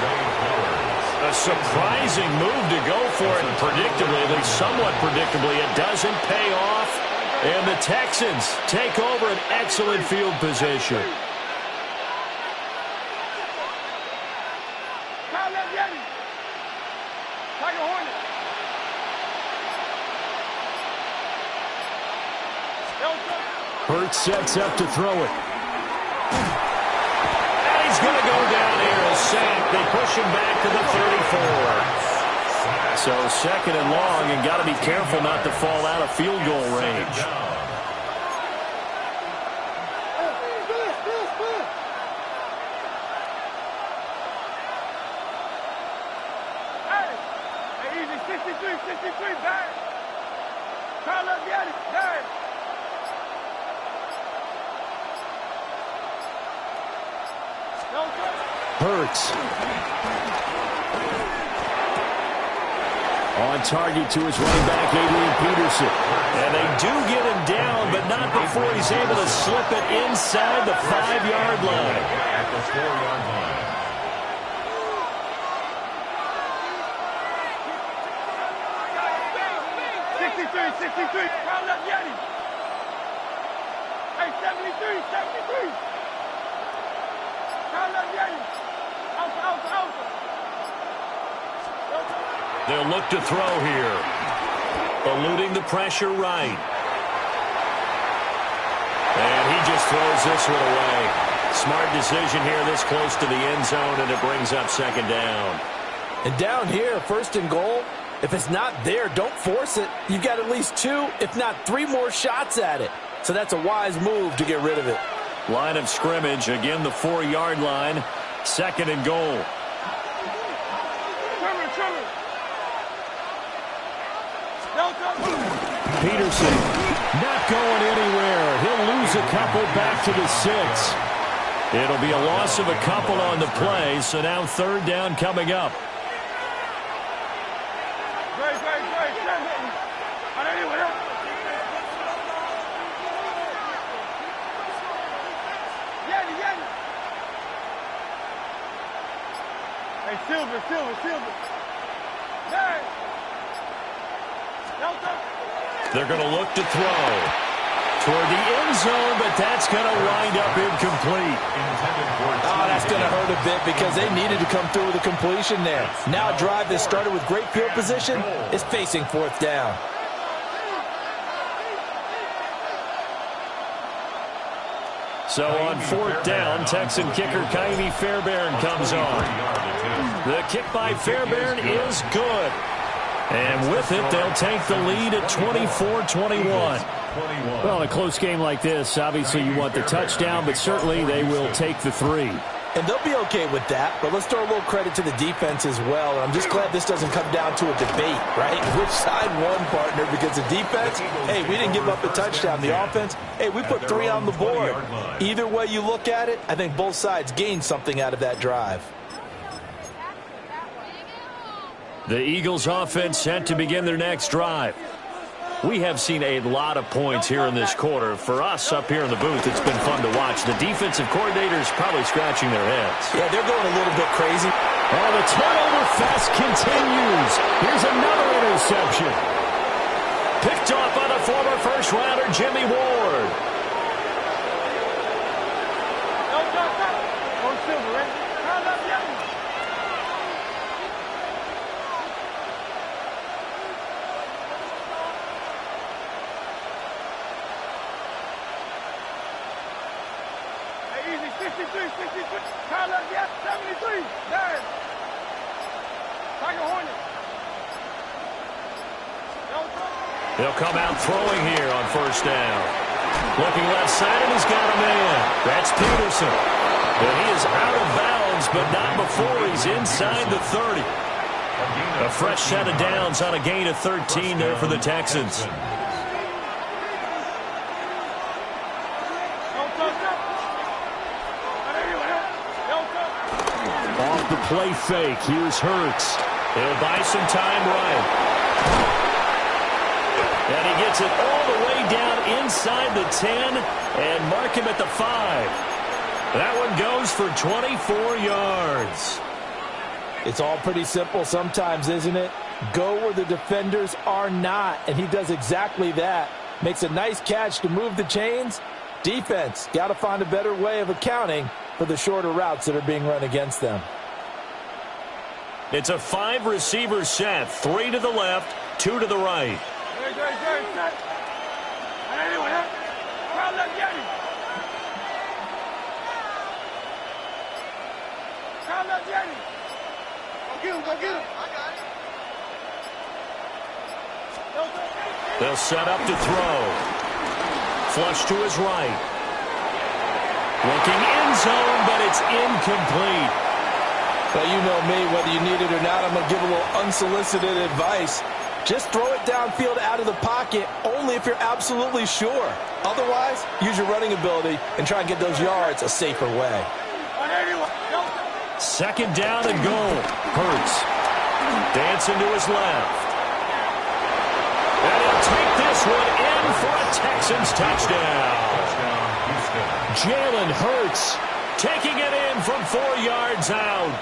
A surprising move to go for it, and predictably, at least somewhat predictably, it doesn't pay off. And the Texans take over an excellent field position. Hurts sets up to throw it. And he's going to go down here, a sack. They push him back to the 34. So 2nd and long, and got to be careful not to fall out of field goal range. Hey, easy, 63, back. Carl, let's get it, back. Hurts. On target to his running back, Adrian Peterson. And they do get him down, but not before he's able to slip it inside the 5-yard line. At the 4-yard line. Carl, let's get it. Hey, 73. Carl, let's get it. Out. They'll look to throw here. Eluding the pressure right. And he just throws this one away. Smart decision here this close to the end zone, and it brings up 2nd down. And down here, 1st and goal, if it's not there, don't force it. You've got at least 2, if not 3 more shots at it. So that's a wise move to get rid of it. Line of scrimmage, again the 4-yard line. 2nd and goal. Peterson not going anywhere. He'll lose a couple back to the 6. It'll be a loss of a couple on the play, so now 3rd down coming up. Hey, Silver. They're going to look to throw toward the end zone, but that's going to wind up incomplete. Oh, that's going to hurt a bit because they needed to come through with a completion there. Now a drive that started with great field position is facing 4th down. So on 4th down, Texan kicker Kaimi Fairbairn comes on. The kick by Fairbairn is good. And with it, they'll take the lead at 24-21. Well, a close game like this, obviously you want the touchdown, but certainly they will take the 3. And they'll be okay with that, but let's throw a little credit to the defense as well. And I'm just glad this doesn't come down to a debate, right? Which side won, partner? Because the defense, hey, we didn't give up a touchdown. The offense, hey, we put 3 on the board. Either way you look at it, I think both sides gained something out of that drive. The Eagles offense set to begin their next drive. We have seen a lot of points here in this quarter. For us up here in the booth, it's been fun to watch. The defensive coordinators probably scratching their heads. Yeah, they're going a little bit crazy. Oh, the turnover fest continues. Here's another interception. Picked off by the former first-rounder Jimmy Ward. They'll come out throwing here on 1st down. Looking left side, and he's got a man. That's Peterson. And he is out of bounds, but not before he's inside the 30. A fresh set of downs on a gain of 13 there for the Texans. Off the play fake, here's Hurts. He'll buy some time right. And he gets it all the way down inside the 10 and mark him at the 5. That one goes for 24 yards. It's all pretty simple sometimes, isn't it? Go where the defenders are not, and he does exactly that. Makes a nice catch to move the chains. Defense, got to find a better way of accounting for the shorter routes that are being run against them. It's a 5-receiver set, 3 to the left, 2 to the right. They'll set up to throw. Flush to his right. Looking end zone, but it's incomplete. Well, you know me, whether you need it or not, I'm going to give a little unsolicited advice. Just throw it downfield out of the pocket only if you're absolutely sure. Otherwise, use your running ability and try and get those yards a safer way. 2nd down and goal. Hurts. Dancing to his left. And he'll take this one in for a Texans touchdown. Jalen Hurts taking it in from 4 yards out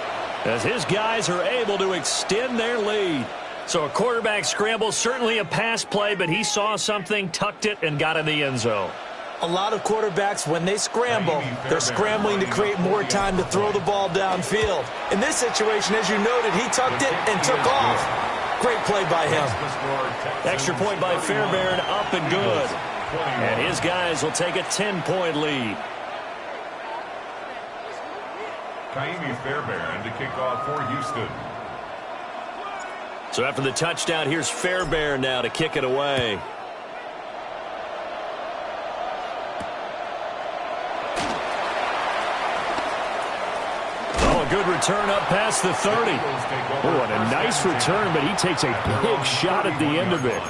as his guys are able to extend their lead. So a quarterback scramble, certainly a pass play, but he saw something, tucked it, and got in the end zone. A lot of quarterbacks, when they scramble, they're scrambling to create more time to throw the ball downfield. In this situation, as you noted, he tucked it and took off. Great play by him. Extra point by Fairbairn, up and good. And his guys will take a 10-point lead. Kaimi Fairbairn to kick off for Houston. So after the touchdown, here's Fairbairn now to kick it away. Oh, a good return up past the 30. Oh, and a nice return, but he takes a big shot at the end of it.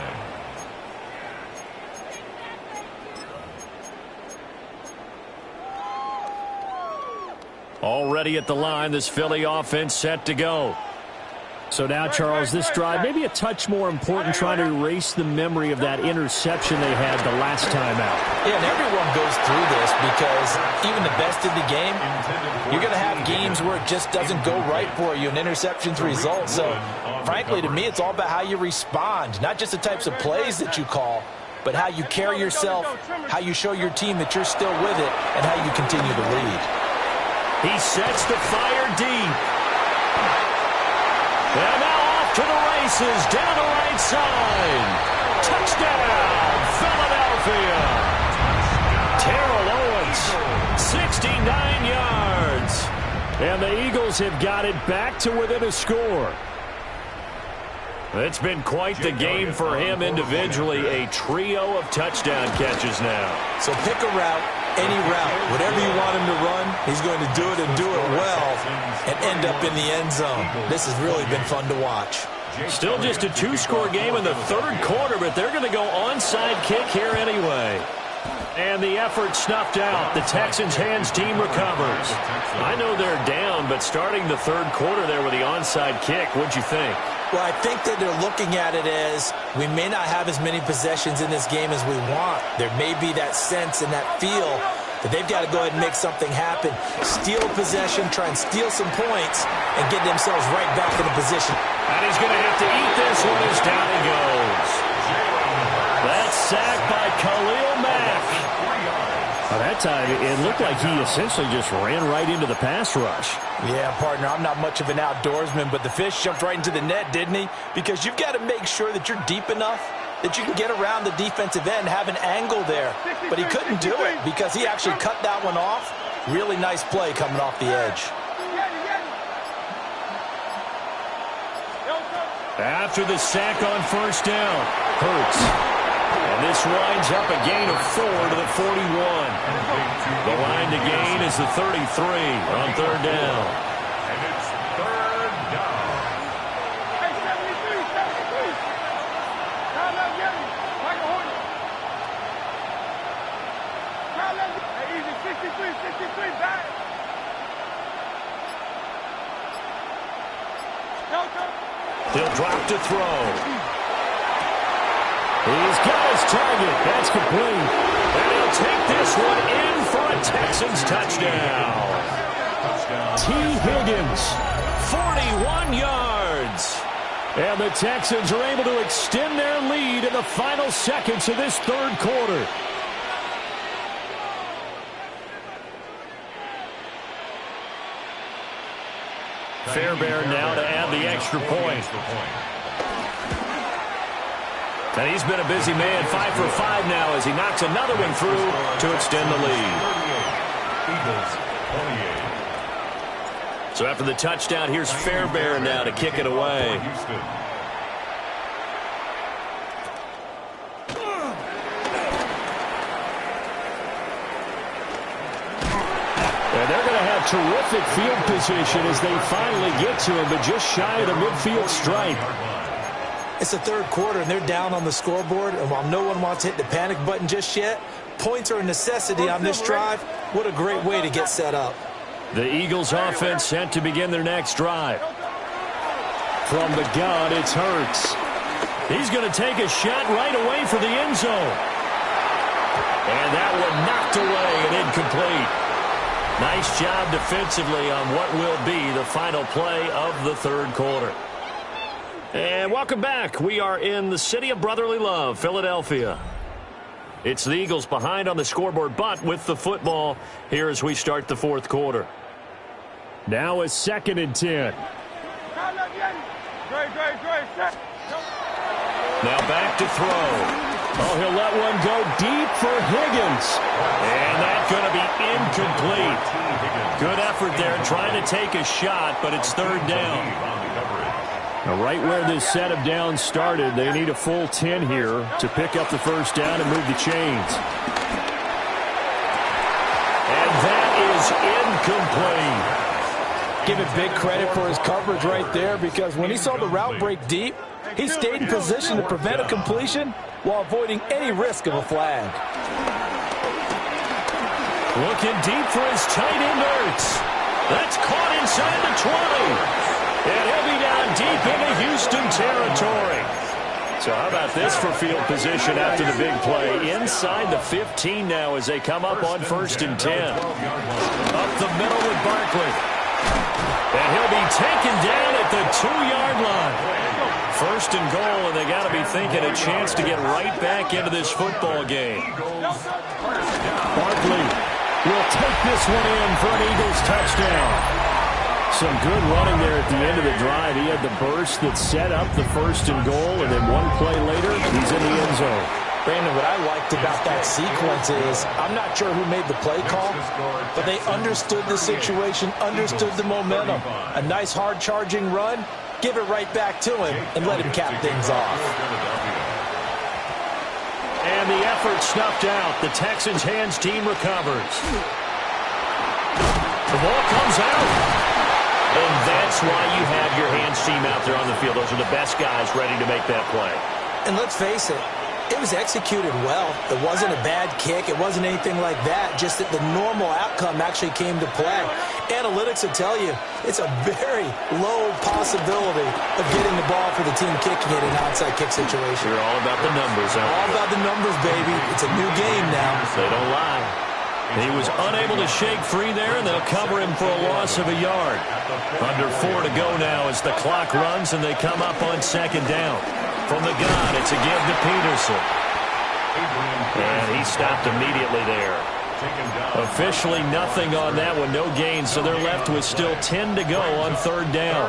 Already at the line, this Philly offense set to go. So now, Charles, this drive, maybe a touch more important, trying to erase the memory of that interception they had the last time out. Yeah, and everyone goes through this because even the best in the game, you're going to have games where it just doesn't go right for you, and interceptions result. So, frankly, to me, it's all about how you respond, not just the types of plays that you call, but how you carry yourself, how you show your team that you're still with it, and how you continue to lead. He sets the fire deep. And now off to the races, down the right side. Touchdown, Philadelphia. Terrell Owens Higgins, 69 yards. And the Eagles have got it back to within a score. It's been quite the game for him individually. A trio of touchdown catches now. So pick a route, any route. Whatever you want him to run, he's going to do it and do it well and end up in the end zone. This has really been fun to watch. Still just a two-score game in the third quarter, but they're going to go onside kick here anyway. And the effort snuffed out. The Texans' hands team recovers. I know they're down, but starting the third quarter there with the onside kick, what'd you think? Well, I think that they're looking at it as we may not have as many possessions in this game as we want. There may be that sense and that feel that they've got to go ahead and make something happen. Steal possession, try and steal some points, and get themselves right back in a position. And he's going to have to eat this one as down he goes. That's sacked by Khalil Mack. By that time, it looked like he essentially just ran right into the pass rush. Yeah, partner, I'm not much of an outdoorsman, but the fish jumped right into the net, didn't he? Because you've got to make sure that you're deep enough that you can get around the defensive end, have an angle there. But he couldn't do it because he actually cut that one off. Really nice play coming off the edge. After the sack on first down, Hurts. And this winds up a gain of 4 to the 41. The line to gain is the 33 on third down. And it's third down. Hey, 73. Now let's get him. Like a hornet. Now let's get him. Hey, easy. 63, back. He'll drop to throw. He's got his target. That's complete. And he'll take this one in for a Texans touchdown. T. Higgins, 41 yards. And the Texans are able to extend their lead in the final seconds of this third quarter. Fairbairn now to add the extra point. And he's been a busy man, 5 for 5 now as he knocks another one through to extend the lead. So after the touchdown, here's Fairbairn now to kick it away. And they're going to have terrific field position as they finally get to him, but just shy of the midfield stripe. It's the third quarter, and they're down on the scoreboard. And while no one wants to hit the panic button just yet, points are a necessity on this drive. What a great way to get set up. The Eagles offense set to begin their next drive. From the gun, it's Hurts. He's going to take a shot right away for the end zone. And that one knocked away and incomplete. Nice job defensively on what will be the final play of the third quarter. And welcome back. We are in the city of brotherly love, Philadelphia. It's the Eagles behind on the scoreboard, but with the football here as we start the fourth quarter. Now a 2nd and 10. Now back to throw. Oh, he'll let one go deep for Higgins. And that's going to be incomplete. Good effort there trying to take a shot, but it's third down. Now, right where this set of downs started, they need a full 10 here to pick up the first down and move the chains. And that is incomplete. Give it big credit for his coverage right there, because when he saw the route break deep, he stayed in position to prevent a completion while avoiding any risk of a flag. Looking deep for his tight end, Hurts. That's caught inside the 20. And he'll be down deep into Houston territory. So how about this for field position after the big play? Inside the 15 now as they come up on 1st and 10. Up the middle with Barkley. And he'll be taken down at the 2-yard line. 1st and goal, and they got to be thinking a chance to get right back into this football game. Barkley will take this one in for an Eagles touchdown. Some good running there at the end of the drive. He had the burst that set up the 1st and goal, and then one play later, he's in the end zone. Brandon, what I liked about that sequence is I'm not sure who made the play call, but they understood the situation, understood the momentum. A nice hard-charging run, give it right back to him, and let him cap things off. And the effort snuffed out. The Texans' hands team recovers. The ball comes out. And that's why you have your hands team out there on the field. Those are the best guys ready to make that play. And let's face it, it was executed well. It wasn't a bad kick. It wasn't anything like that. Just that the normal outcome actually came to play. Analytics will tell you it's a very low possibility of getting the ball for the team kicking it in an outside kick situation. You're all about the numbers, aren't you? All about the numbers, baby. It's a new game now. They don't lie. He was unable to shake free there, and they'll cover him for a loss of a yard. Under 4 to go now as the clock runs, and they come up on second down. From the gun, it's a give to Peterson. And he stopped immediately there. Officially nothing on that one, no gain, so they're left with still 10 to go on third down.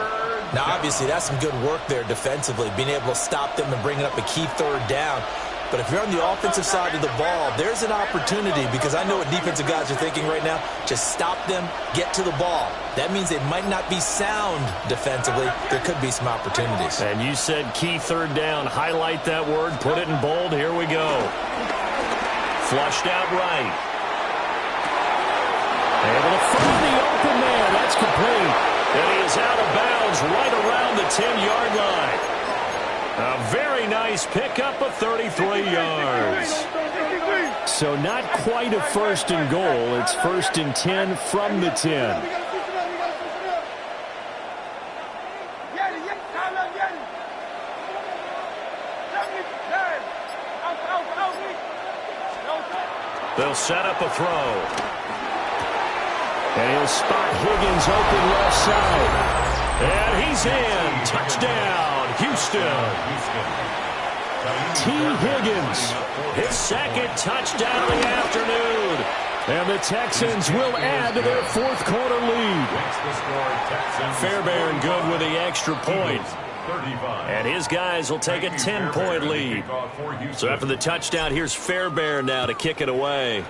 Now, obviously, that's some good work there defensively, being able to stop them and bringing up a key third down. But if you're on the offensive side of the ball, there's an opportunity, because I know what defensive guys are thinking right now. Just stop them, get to the ball. That means they might not be sound defensively. There could be some opportunities. And you said key third down. Highlight that word, put it in bold. Here we go. Flushed out right. Able to find the open man. That's complete. And he is out of bounds right around the 10-yard line. A very nice pickup of 33 yards. So not quite a first and goal. It's first and 10 from the 10. They'll set up a throw. And he'll spot Higgins open left side. And he's in. Touchdown, Houston. T. Higgins, his second touchdown of the afternoon. And the Texans will add to their fourth quarter lead. Fairbairn good with the extra point. And his guys will take a 10-point lead. So after the touchdown, here's Fairbairn now to kick it away.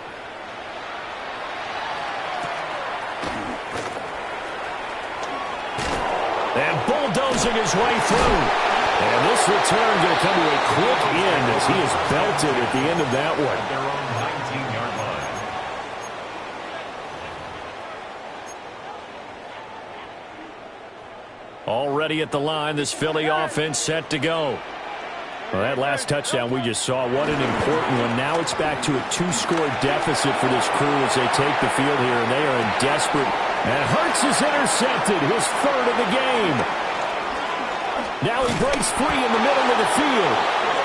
And bulldozing his way through. And this return going to come to a quick end as he is belted at the end of that one. Their own 19-yard line. Already at the line, this Philly offense set to go. Well, that last touchdown we just saw, what an important one. Now it's back to a 2-score deficit for this crew as they take the field here, and they are in desperate. And Hurts is intercepted, his third of the game. Now he breaks free in the middle of the field.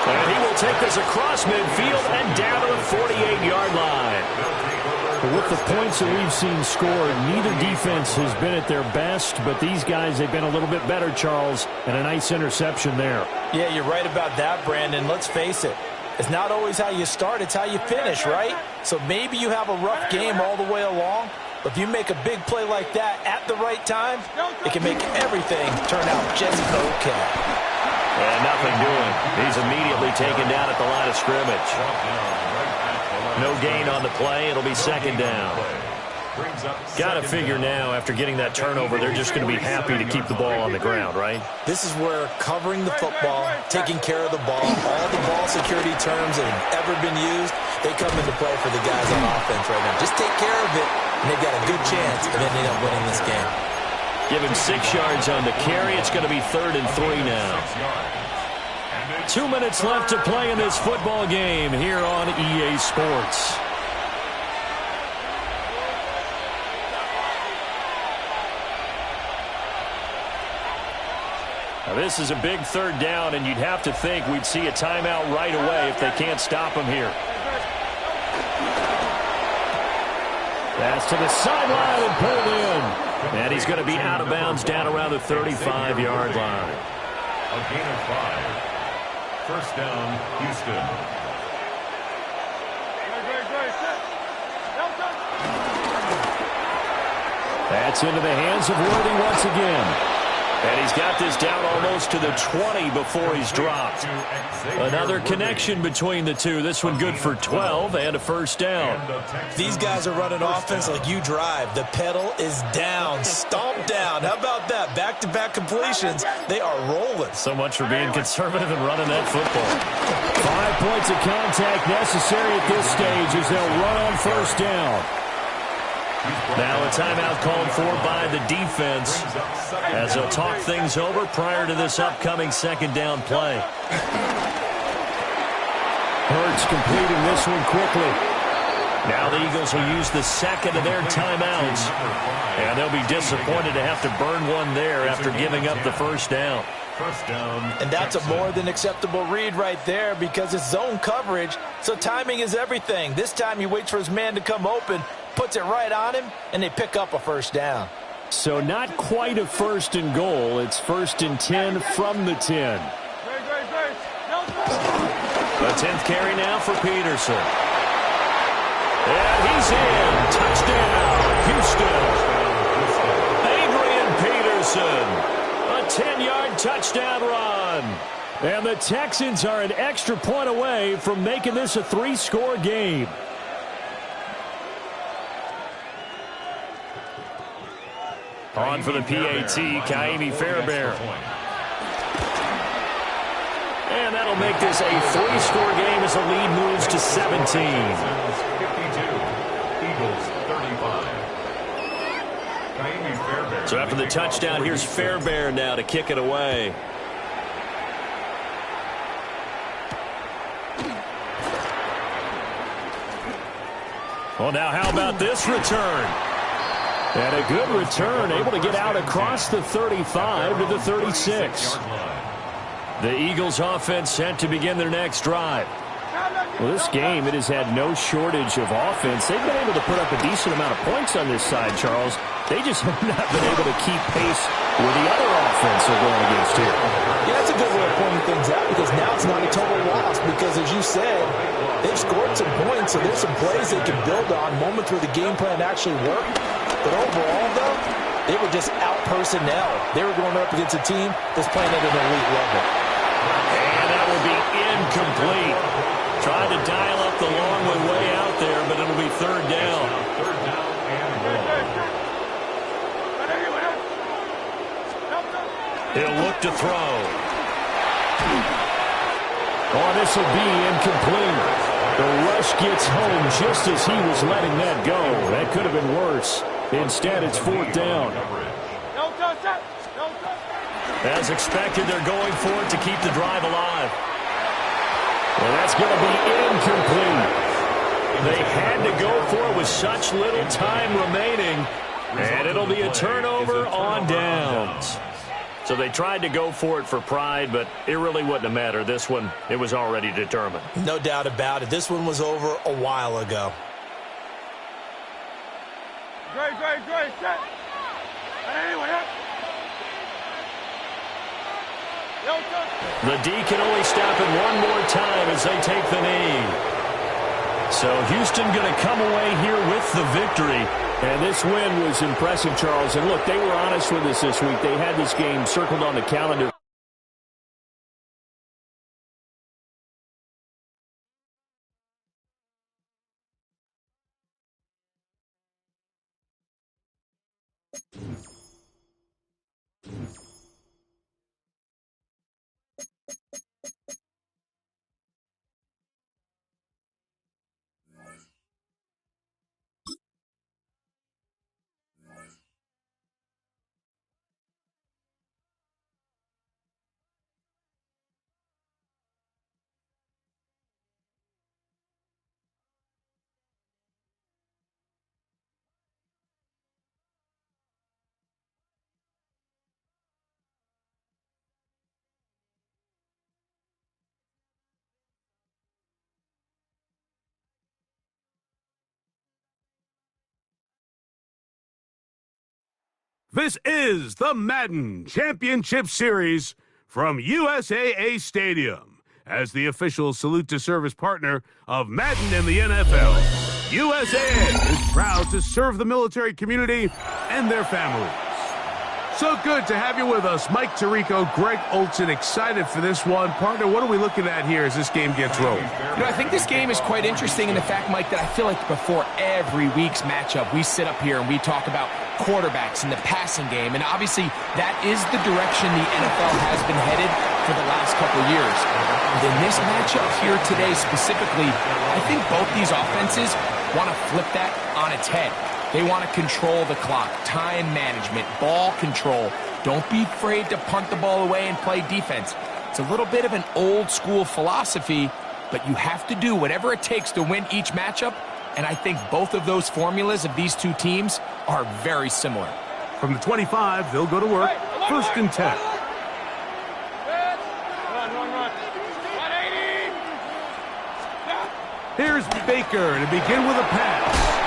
And he will take this across midfield and down to the 48-yard line. But with the points that we've seen scored, neither defense has been at their best, but these guys, they've been a little bit better, Charles, and a nice interception there. Yeah, you're right about that, Brandon. Let's face it. It's not always how you start, it's how you finish, right? So maybe you have a rough game all the way along, but if you make a big play like that at the right time, it can make everything turn out just okay. And nothing doing. He's immediately taken down at the line of scrimmage. No gain on the play. It'll be second down. Got to figure now, after getting that turnover, they're just going to be happy to keep the ball on the ground, right? This is where covering the football, taking care of the ball, all the ball security terms that have ever been used, they come into play for the guys on offense right now. Just take care of it, and they've got a good chance of ending up winning this game. Give him 6 yards on the carry. It's going to be 3rd and 3 now. 2 minutes left to play in this football game here on EA Sports. Now this is a big 3rd down, and you'd have to think we'd see a timeout right away if they can't stop him here. Pass to the sideline and pulled in. And he's going to be out of bounds down around the 35-yard line. A gain of 5. First down, Houston. That's into the hands of Worthy once again. And he's got this down almost to the 20 before he's dropped. Another connection between the two. This one good for 12 and a first down. These guys are running offense like you drive. The pedal is down, stomp down. How about that? Back-to-back completions. They are rolling. So much for being conservative and running that football. 5 points of contact necessary at this stage as they'll run on first down. Now a timeout called for by the defense as they'll talk things over prior to this upcoming second down play. Hurts completing this one quickly. Now the Eagles will use the second of their timeouts. And they'll be disappointed to have to burn one there after giving up the first down. And that's a more than acceptable read right there because it's zone coverage, so timing is everything. This time he waits for his man to come open, puts it right on him, and they pick up a first down. So not quite a first and goal. It's first and 10 from the 10. The 10th carry now for Peterson. And he's in. Touchdown, Houston. Adrian Peterson. A 10-yard touchdown run. And the Texans are an extra point away from making this a 3-score game. On for the PAT, Kaimi Fairbairn. And that'll make this a 3-score game as the lead moves to 17. 52, Eagles 35. Kaimi Fairbairn. So after the touchdown, here's Fairbairn now to kick it away. Well, now how about this return? And a good return, able to get out across the 35 to the 36. The Eagles offense set to begin their next drive. Well, this game, it has had no shortage of offense. They've been able to put up a decent amount of points on this side, Charles. They just have not been able to keep pace with the other offense they're going against here. Yeah, that's a good way of pointing things out because now it's not a total loss because, as you said, they've scored some points, so there's some plays they can build on, moments where the game plan actually worked. But overall, though, they were just out personnel. They were going up against a team that's playing at an elite level. And that will be incomplete. Tried to dial up the long one way out there, but it'll be third down. He'll look to throw. Oh, this will be incomplete. The rush gets home just as he was letting that go. That could have been worse. Instead, it's fourth down. As expected, they're going for it to keep the drive alive. Well, that's going to be incomplete. They had to go for it with such little time remaining, and it'll be a turnover on downs. So they tried to go for it for pride, but it really wouldn't have mattered. This one, it was already determined. No doubt about it. This one was over a while ago. Great, set. The D can only stop it one more time as they take the knee. So Houston going to come away here with the victory. And this win was impressive, Charles. And look, they were honest with us this week. They had this game circled on the calendar. This is the Madden Championship Series from USAA Stadium. As the official salute-to-service partner of Madden and the NFL, USAA is proud to serve the military community and their families. So good to have you with us. Mike Tirico, Greg Olsen, excited for this one. Partner, what are we looking at here as this game gets rolling? You know, I think this game is quite interesting in the fact, Mike, that I feel like before every week's matchup, we sit up here and we talk about quarterbacks and the passing game. And obviously, that is the direction the NFL has been headed for the last couple years. In this matchup here today specifically, I think both these offenses want to flip that on its head. They want to control the clock, time management, ball control. Don't be afraid to punt the ball away and play defense. It's a little bit of an old school philosophy, but you have to do whatever it takes to win each matchup, and I think both of those formulas of these two teams are very similar. From the 25, they'll go to work. First and 10. Here's Baker to begin with a pass.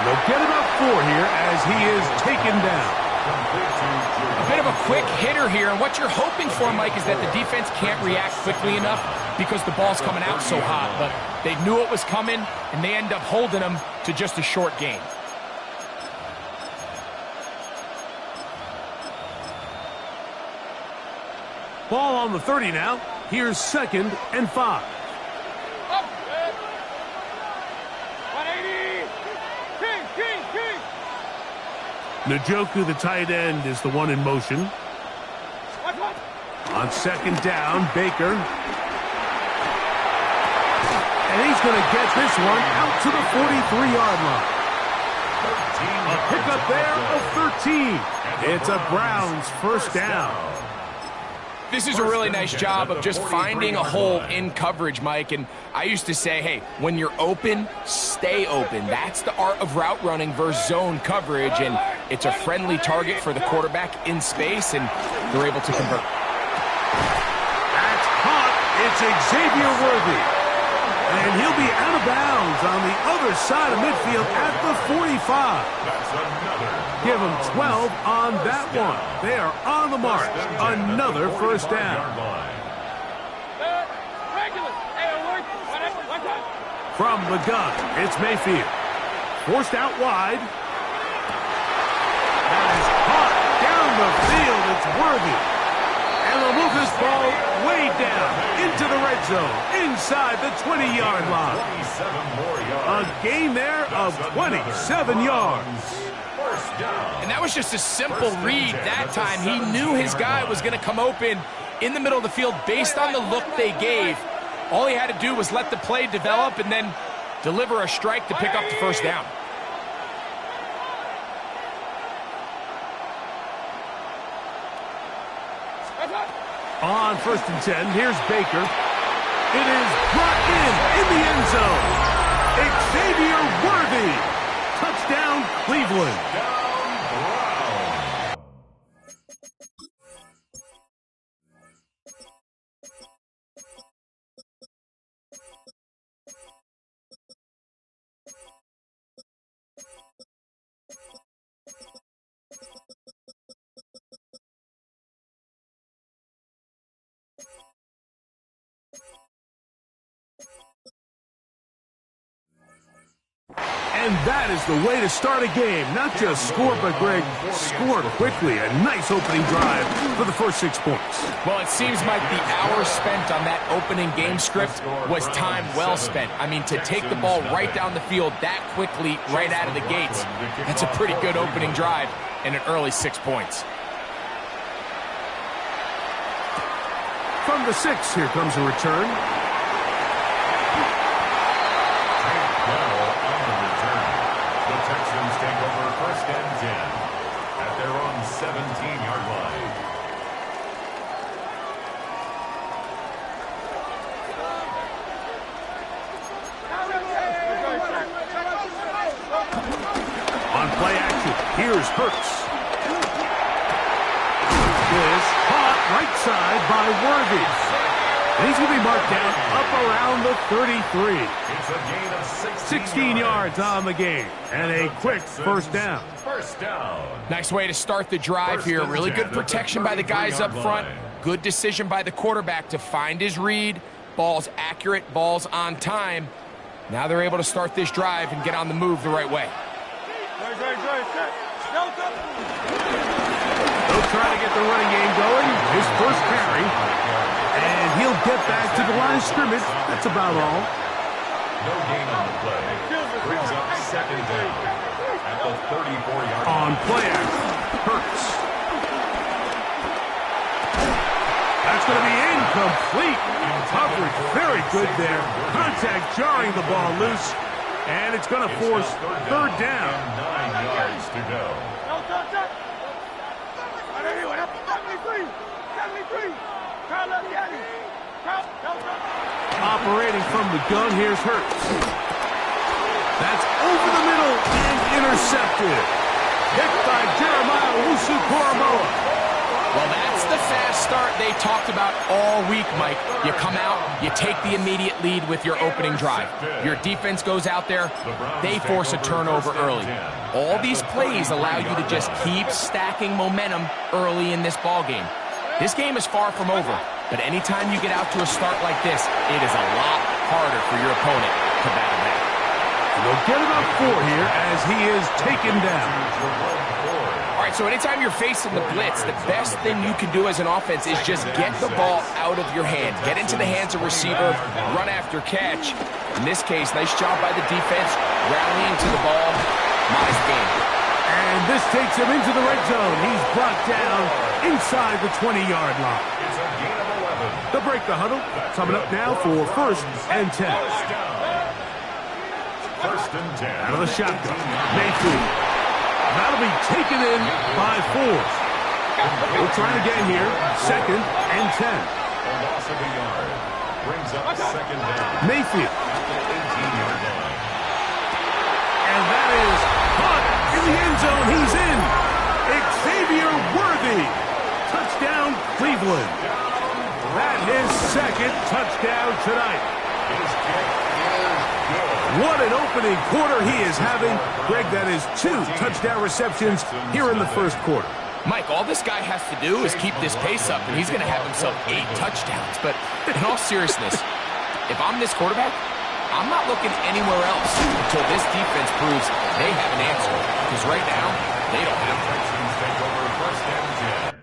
They'll get about 4 here as he is taken down. A bit of a quick hitter here, and what you're hoping for, Mike, is that the defense can't react quickly enough because the ball's coming out so hot. But they knew it was coming, and they end up holding them to just a short gain. Ball on the 30 now. Here's 2nd and 5. Njoku, the tight end, is the one in motion. On 2nd down, Baker. And he's going to get this one out to the 43-yard line. A pickup there of 13. It's a Browns first down. This is a really nice job of just finding a hole in coverage, Mike. And I used to say, hey, when you're open, stay open. That's the art of route running versus zone coverage. And it's a friendly target for the quarterback in space, and they're able to convert. That's caught. It's Xavier Worthy. And he'll be out of bounds on the other side of midfield at the 45. Give him 12 on that one. They are on the mark. Another first down. From the gun, it's Mayfield. Forced out wide. That is caught down the field. It's Worthy. And they'll move this ball way down into the red zone, inside the 20-yard line. A gain there of 27 yards. And that was just a simple read that time. He knew his guy was going to come open in the middle of the field based on the look they gave. All he had to do was let the play develop and then deliver a strike to pick up the first down. On 1st and 10, here's Baker. It is brought in the end zone. Xavier Worthy. Touchdown, Cleveland. And that is the way to start a game. Not just score, but, Greg, score quickly. A nice opening drive for the first 6 points. Well, it seems like the hours spent on that opening game script was time well spent. I mean, to take the ball right down the field that quickly, right out of the gates, that's a pretty good opening drive and an early 6 points. From the 6, here comes a return. Texans take over 1st and 10 at their own 17-yard line. On play action, here's Hurts. This caught right side by Worthy. And he's going to be marked down up around the 33. It's a gain of 16 yards on the game, and a quick first down. First down. Nice way to start the drive here. Really good protection by the guys up front. Good decision by the quarterback to find his read. Ball's accurate, ball's on time. Now they're able to start this drive and get on the move the right way. trying to get the running game going. His first carry. And he'll get back to the line of scrimmage. That's about all. No gain on the play. Brings up second down at the 34-yard line. On play action, Hurts. That's going to be incomplete. Coverage very good there. Contact jarring the ball loose. And it's going to force third down. 9 yards to go. 73. Operating from the gun, here's Hurts. That's over the middle and intercepted. Hit by Jeremiah Owusu-Koramoah. Well, that's the fast start they talked about all week, Mike. You come out, you take the immediate lead with your opening drive. Your defense goes out there, they force a turnover early. All these plays allow you to just keep stacking momentum early in this ball game. This game is far from over, but anytime you get out to a start like this, it is a lot harder for your opponent to battle back. And they'll get about 4 here as he is taken down. All right, so anytime you're facing the blitz, the best thing you can do as an offense is just get the ball out of your hand. Get into the hands of receiver, run after catch. In this case, nice job by the defense, rallying to the ball. Nice game. And this takes him into the red zone. He's brought down inside the 20-yard line. It's a gain of 11. They'll break the huddle. Coming up now for 1st and 10. 1st and 10. Out of the shotgun. Mayfield. That'll be taken in by 4. We're trying again here. 2nd and 10. A loss of a yard. Brings up second down. Mayfield. At the 18-yard line. And that is caught in the end zone. He's in. Xavier Worthy. Touchdown, Cleveland. That his 2nd touchdown tonight. His kick is good. What an opening quarter he is having. Greg, that is 2 touchdown receptions here in the 1st quarter. Mike, all this guy has to do is keep this pace up, and he's going to have himself 8 touchdowns. But in all seriousness, if I'm this quarterback, I'm not looking anywhere else until this defense proves they have an answer. Because right now, they don't have one. Texans take over 1st and 10.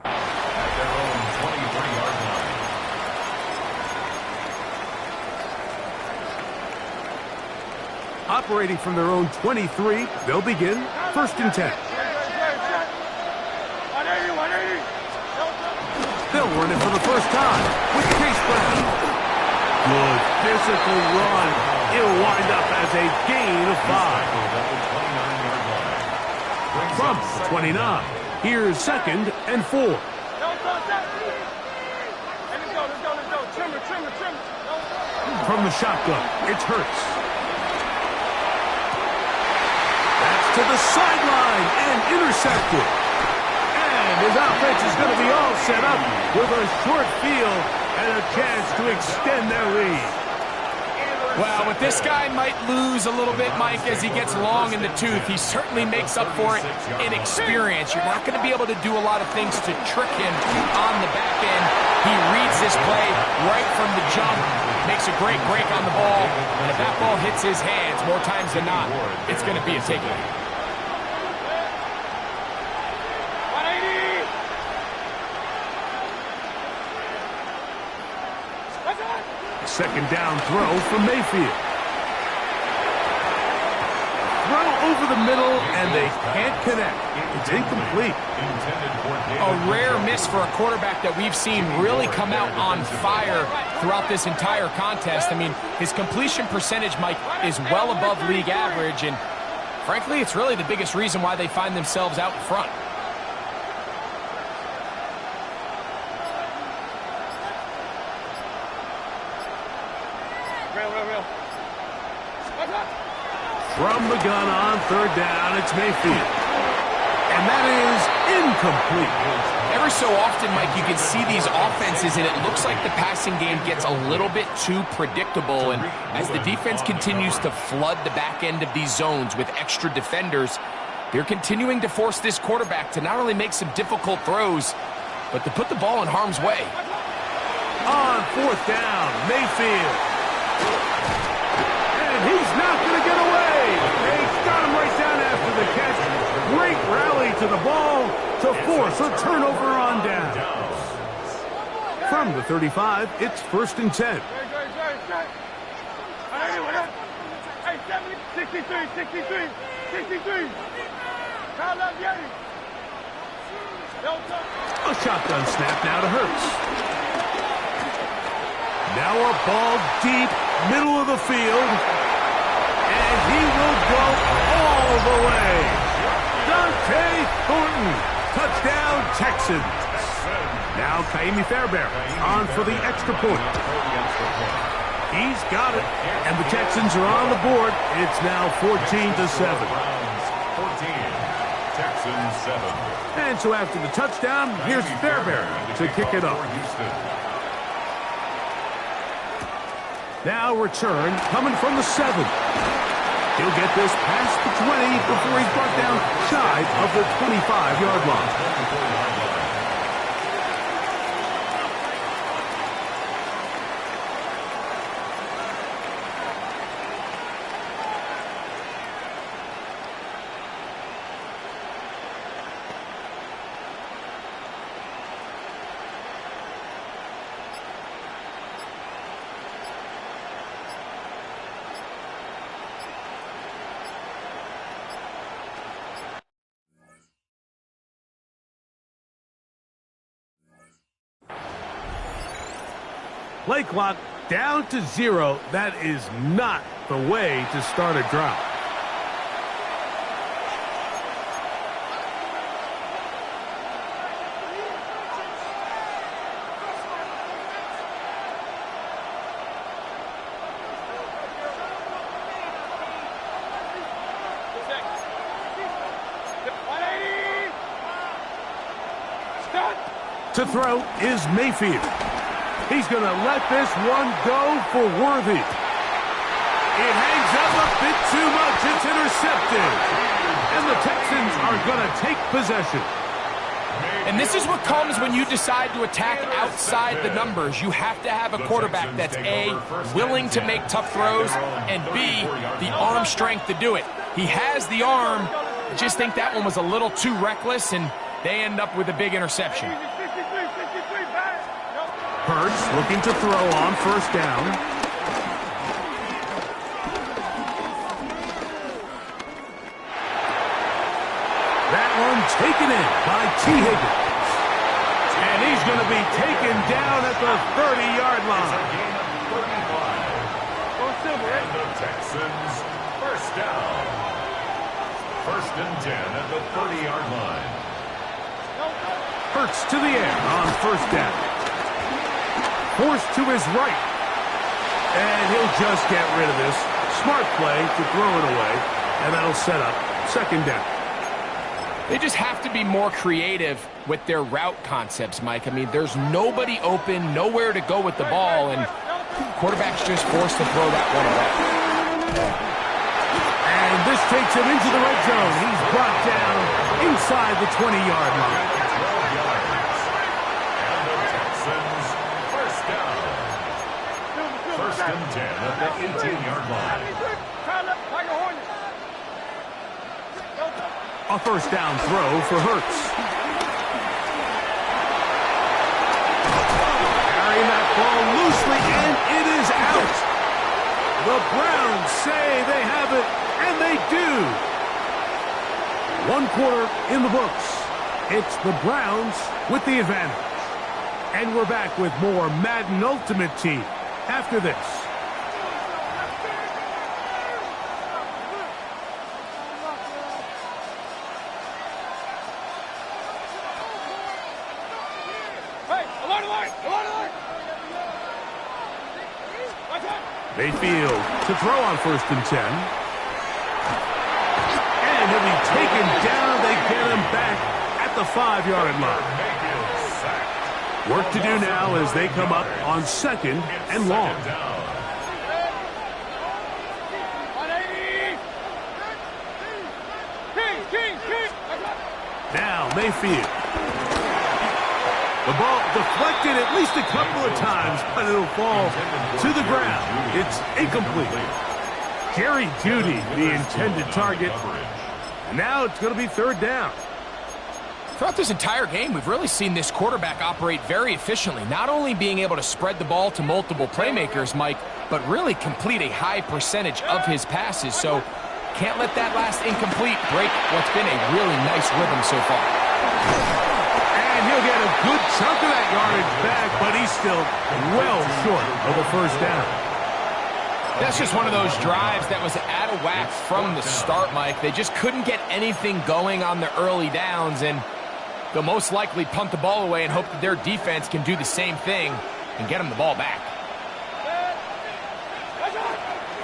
At their own 23-yard line. Operating from their own 23, they'll begin 1st and 10. They'll run it for the first time with Chase Brown. Good physical run. It'll wind up as a gain of 5. From the 29, here's 2nd and 4. Let's go. Trimmer. From the shotgun, it's Hurts. That's to the sideline and intercepted. And his offense is going to be all set up with a short field and a chance to extend their lead. Well, with this guy might lose a little bit, Mike, as he gets long in the tooth. He certainly makes up for it in experience. You're not going to be able to do a lot of things to trick him on the back end. He reads this play right from the jump, makes a great break on the ball, and if that ball hits his hands more times than not, it's going to be a takeaway. 2nd down throw from Mayfield. Throw over the middle, and they can't connect. It's incomplete. A rare miss for a quarterback that we've seen really come out on fire throughout this entire contest. I mean, his completion percentage, Mike, is well above league average, and frankly, it's really the biggest reason why they find themselves out in front. From the gun on 3rd down, it's Mayfield. And that is incomplete. Every so often, Mike, you can see these offenses, and it looks like the passing game gets a little bit too predictable. And as the defense continues to flood the back end of these zones with extra defenders, they're continuing to force this quarterback to not only make some difficult throws, but to put the ball in harm's way. On 4th down. Mayfield. And he's not going to get away. They got him right down after the catch. Great rally to the ball to force a turnover on down. From the 35, it's 1st and 10. Hey, 63, 63, 63. A shotgun snap now to Hurts. Now a ball deep, middle of the field. And he will go all the way. Dante Thornton. Touchdown, Texans. Now Kaimi Fairbairn on for the extra point. He's got it. And the Texans are on the board. It's now 14-7. 14, Texans 7. And so after the touchdown, here's Fairbairn to kick it off. Now return coming from the 7. He'll get this past the 20 before he's brought down shy of the 25-yard line. Play clock down to 0. That is not the way to start a drive. To throw is Mayfield. He's going to let this one go for Worthy. It hangs up a bit too much. It's intercepted. And the Texans are going to take possession. And this is what comes when you decide to attack outside the numbers. You have to have a quarterback that's A, willing to make tough throws, and B, the arm strength to do it. He has the arm. I just think that one was a little too reckless, and they end up with a big interception. Hurts looking to throw on 1st down. That one taken in by T. Higgins. And he's going to be taken down at the 30-yard line. And the Texans, 1st down. 1st and 10 at the 30-yard line. Hurts to the air on 1st down. Forced to his right. And he'll just get rid of this. Smart play to throw it away. And that'll set up 2nd down. They just have to be more creative with their route concepts, Mike. I mean, there's nobody open, nowhere to go with the ball, and quarterback's just forced to throw that one away. And this takes him into the red zone. He's brought down inside the 20-yard line. First and 10 at the 18-yard line. A 1st down throw for Hurts. Carrying that ball loosely, and it is out. The Browns say they have it, and they do. 1 quarter in the books. It's the Browns with the advantage. And we're back with more Madden Ultimate Team after this. Mayfield to throw on 1st and 10. And he'll be taken down. They get him back at the 5-yard line. Work to do now as they come up on 2nd and long. Now Mayfield. The ball deflected at least a couple of times, but it'll fall to the ground. It's incomplete. Jerry Jeudy, the intended target. And now it's going to be third down. Throughout this entire game, we've really seen this quarterback operate very efficiently, not only being able to spread the ball to multiple playmakers, Mike, but really complete a high percentage of his passes. So can't let that last incomplete break what's been a really nice rhythm so far. And he'll get a good chunk of that yardage back, but he's still well short of the first down. That's just one of those drives that was out of whack from the start, Mike. They just couldn't get anything going on the early downs, and they'll most likely punt the ball away and hope that their defense can do the same thing and get them the ball back.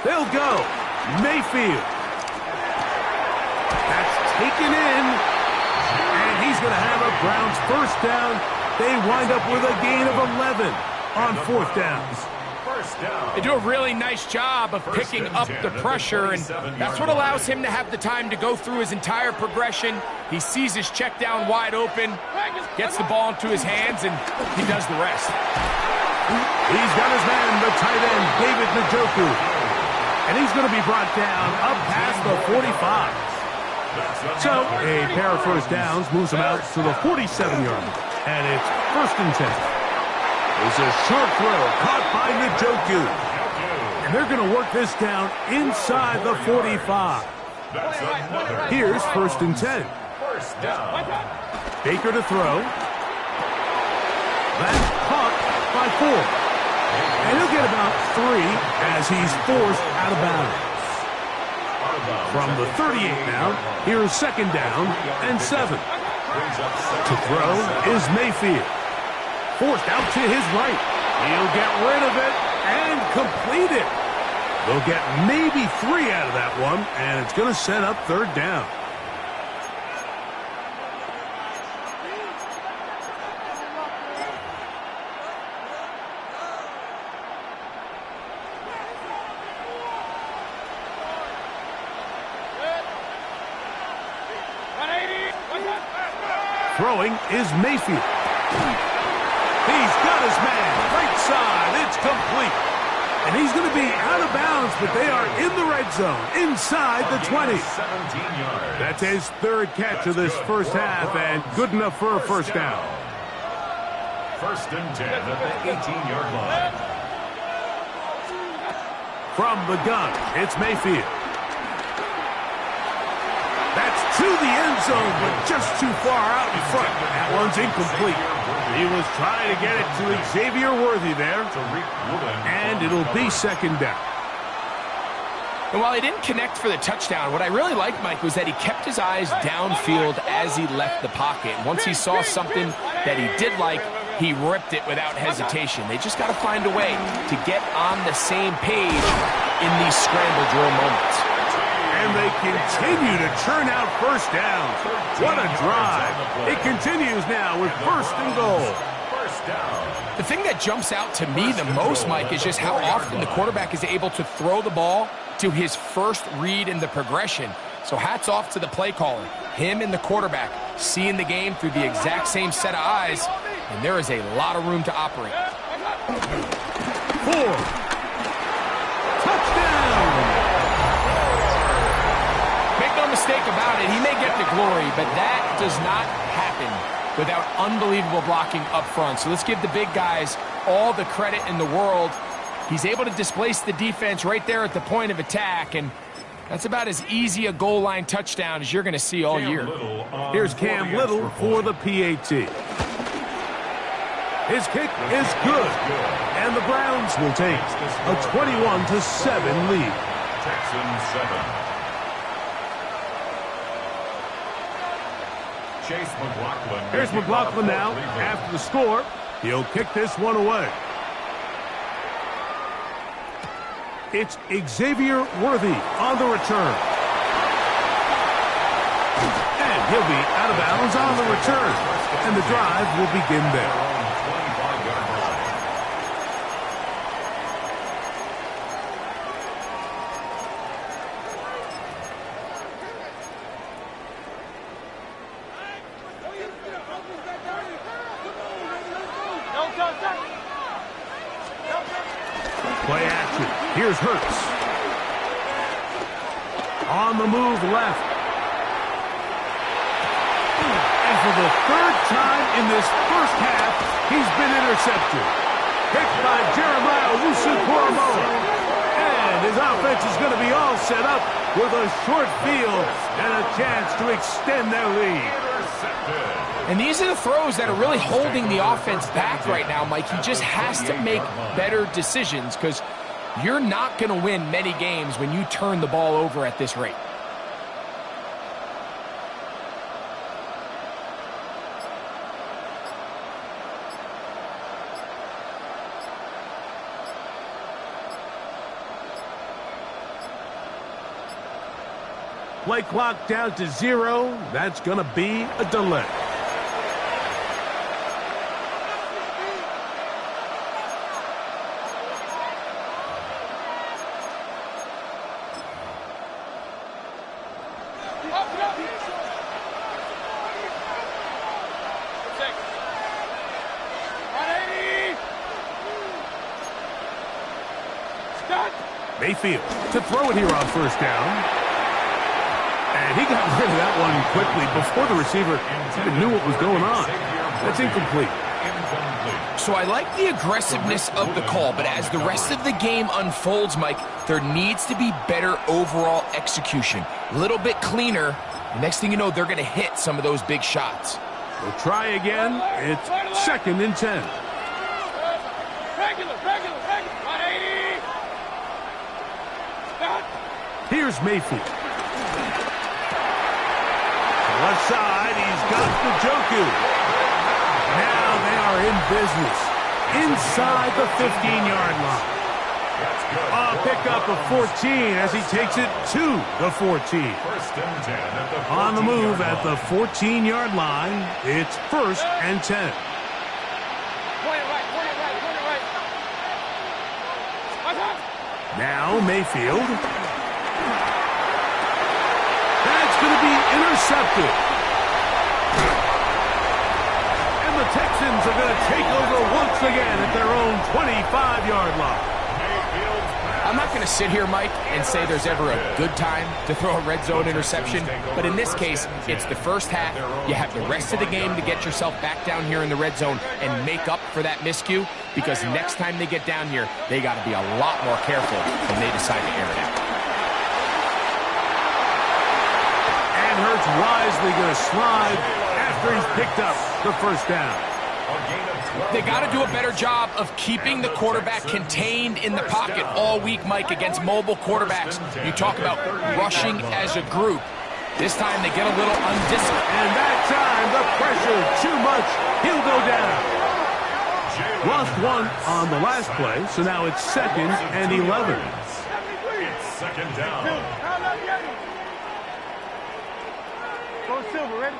They'll go. Mayfield. That's taken in. And he's going to have a Browns first down. They wind up with a gain of 11 on fourth downs. They do a really nice job of picking up the pressure, and that's what allows him to have the time to go through his entire progression. He sees his check down wide open, gets the ball into his hands, and he does the rest. He's got his man, the tight end, David Njoku. And he's going to be brought down up past the 45. So a pair of first downs moves him out to the 47-yard line. And it's first and 10. It's a short throw caught by Njoku. And they're going to work this down inside the 45. Here's first and 10. Baker to throw. That's caught by 4. And he'll get about 3 as he's forced out of bounds. From the 38 now, here's second down and 7. To throw is Mayfield. Forced out to his right. He'll get rid of it and complete it. They'll get maybe 3 out of that one, and it's going to set up third down. Throwing is Mayfield. He's got his man, right side, it's complete. And he's going to be out of bounds, but they are in the red zone, inside the 20. That's his third catch of this first half, and good enough for a first down. First and 10 at the 18-yard line. From the gun, it's Mayfield. That's to the end zone, but just too far out in front. That one's incomplete. He was trying to get it to Xavier Worthy there. And it'll be second down. And while he didn't connect for the touchdown, what I really liked, Mike, was that he kept his eyes downfield as he left the pocket. And once he saw something that he did like, he ripped it without hesitation. They just got to find a way to get on the same page in these scramble drill moments. And they continue to churn out first downs. What a drive. It continues now with first and goal. The thing that jumps out to me the most, Mike, is just how often the quarterback is able to throw the ball to his first read in the progression. So hats off to the play caller. Him and the quarterback seeing the game through the exact same set of eyes, and there is a lot of room to operate. 4. Touchdown! Make no mistake about it, he may get the glory, but that does not happen without unbelievable blocking up front. So let's give the big guys all the credit in the world. He's able to displace the defense right there at the point of attack, and that's about as easy a goal line touchdown as you're going to see all year. Here's Cam Little for the PAT. His kick is good, and the Browns will take a 21-7 lead. Texans 7. Chase McLaughlin. Here's McLaughlin now. After the score, he'll kick this one away. It's Xavier Worthy on the return. And he'll be out of bounds on the return. And the drive will begin there. Play action. Here's Hurts. On the move left. And for the third time in this first half, he's been intercepted. Picked by Jeremiah Owusu-Koramoah. And his offense is going to be all set up with a short field and a chance to extend their lead. And these are the throws that are really holding the offense back right now, Mike. He just has to make better decisions because you're not going to win many games when you turn the ball over at this rate. Play clock down to 0. That's going to be a delay. Mayfield to throw it here on first down. And he got rid of that one quickly before the receiver even knew what was going on. That's incomplete. So I like the aggressiveness of the call, but as the rest of the game unfolds, Mike, there needs to be better overall execution. A little bit cleaner. Next thing you know, they're going to hit some of those big shots. We'll try again. It's 2nd and 10. Regular. 180. Stop. Here's Mayfield. Left side, he's got Njoku. Now they are in business. Inside the 15-yard line. A pickup of 14 as he takes it to the 14. On the move at the 14-yard line, it's 1st and 10. Point it right. Now Mayfield. That's going to be intercepted. And the Texans are going to take over once again at their own 25-yard line. I'm not going to sit here, Mike, and say there's ever a good time to throw a red zone interception, but in this case, it's the first half. You have the rest of the game to get yourself back down here in the red zone and make up for that miscue, because next time they get down here, they got to be a lot more careful when they decide to air it out. And Hurts wisely going to slide after he's picked up the first down. They got to do a better job of keeping the quarterback contained in the pocket all week, Mike, against mobile quarterbacks. You talk about rushing as a group. This time they get a little undisciplined. And that time, the pressure too much. He'll go down. Lost one on the last play, so now it's 2nd and 11. It's 2nd down. Go Silver, ready?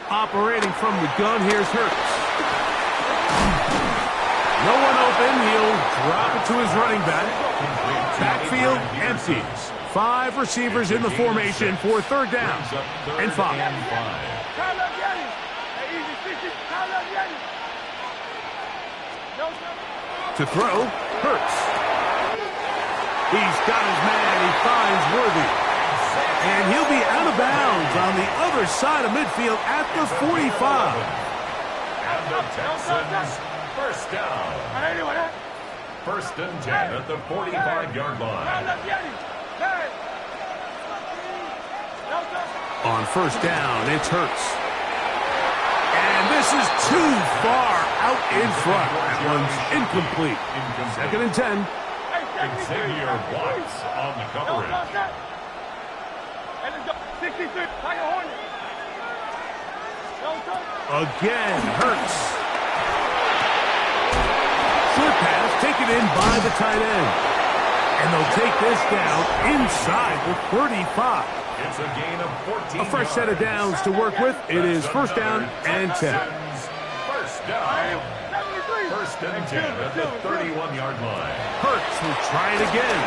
Operating from the gun, here's Hurts. No one open, he'll drop it to his running back. Backfield empties. 5 receivers in the formation for 3rd down and 5. To throw, Hurts. He's got his man, he finds Worthy. And he'll be out of bounds on the other side of midfield at the 45. And the Texans, 1st down. 1st and 10 at the 45-yard line. On 1st down, it's Hurts. And this is too far out in front. That one's incomplete. 2nd and 10. Xavier Watts on the coverage. 63, like a Hornet. Again, Hurts. Short pass taken in by the tight end. And they'll take this down inside the 35. It's a gain of 14. A fresh set of downs to work with. It is 1st down and 10. 1st down. 1st and 10 at the 31-yard line. Hurts will try it again.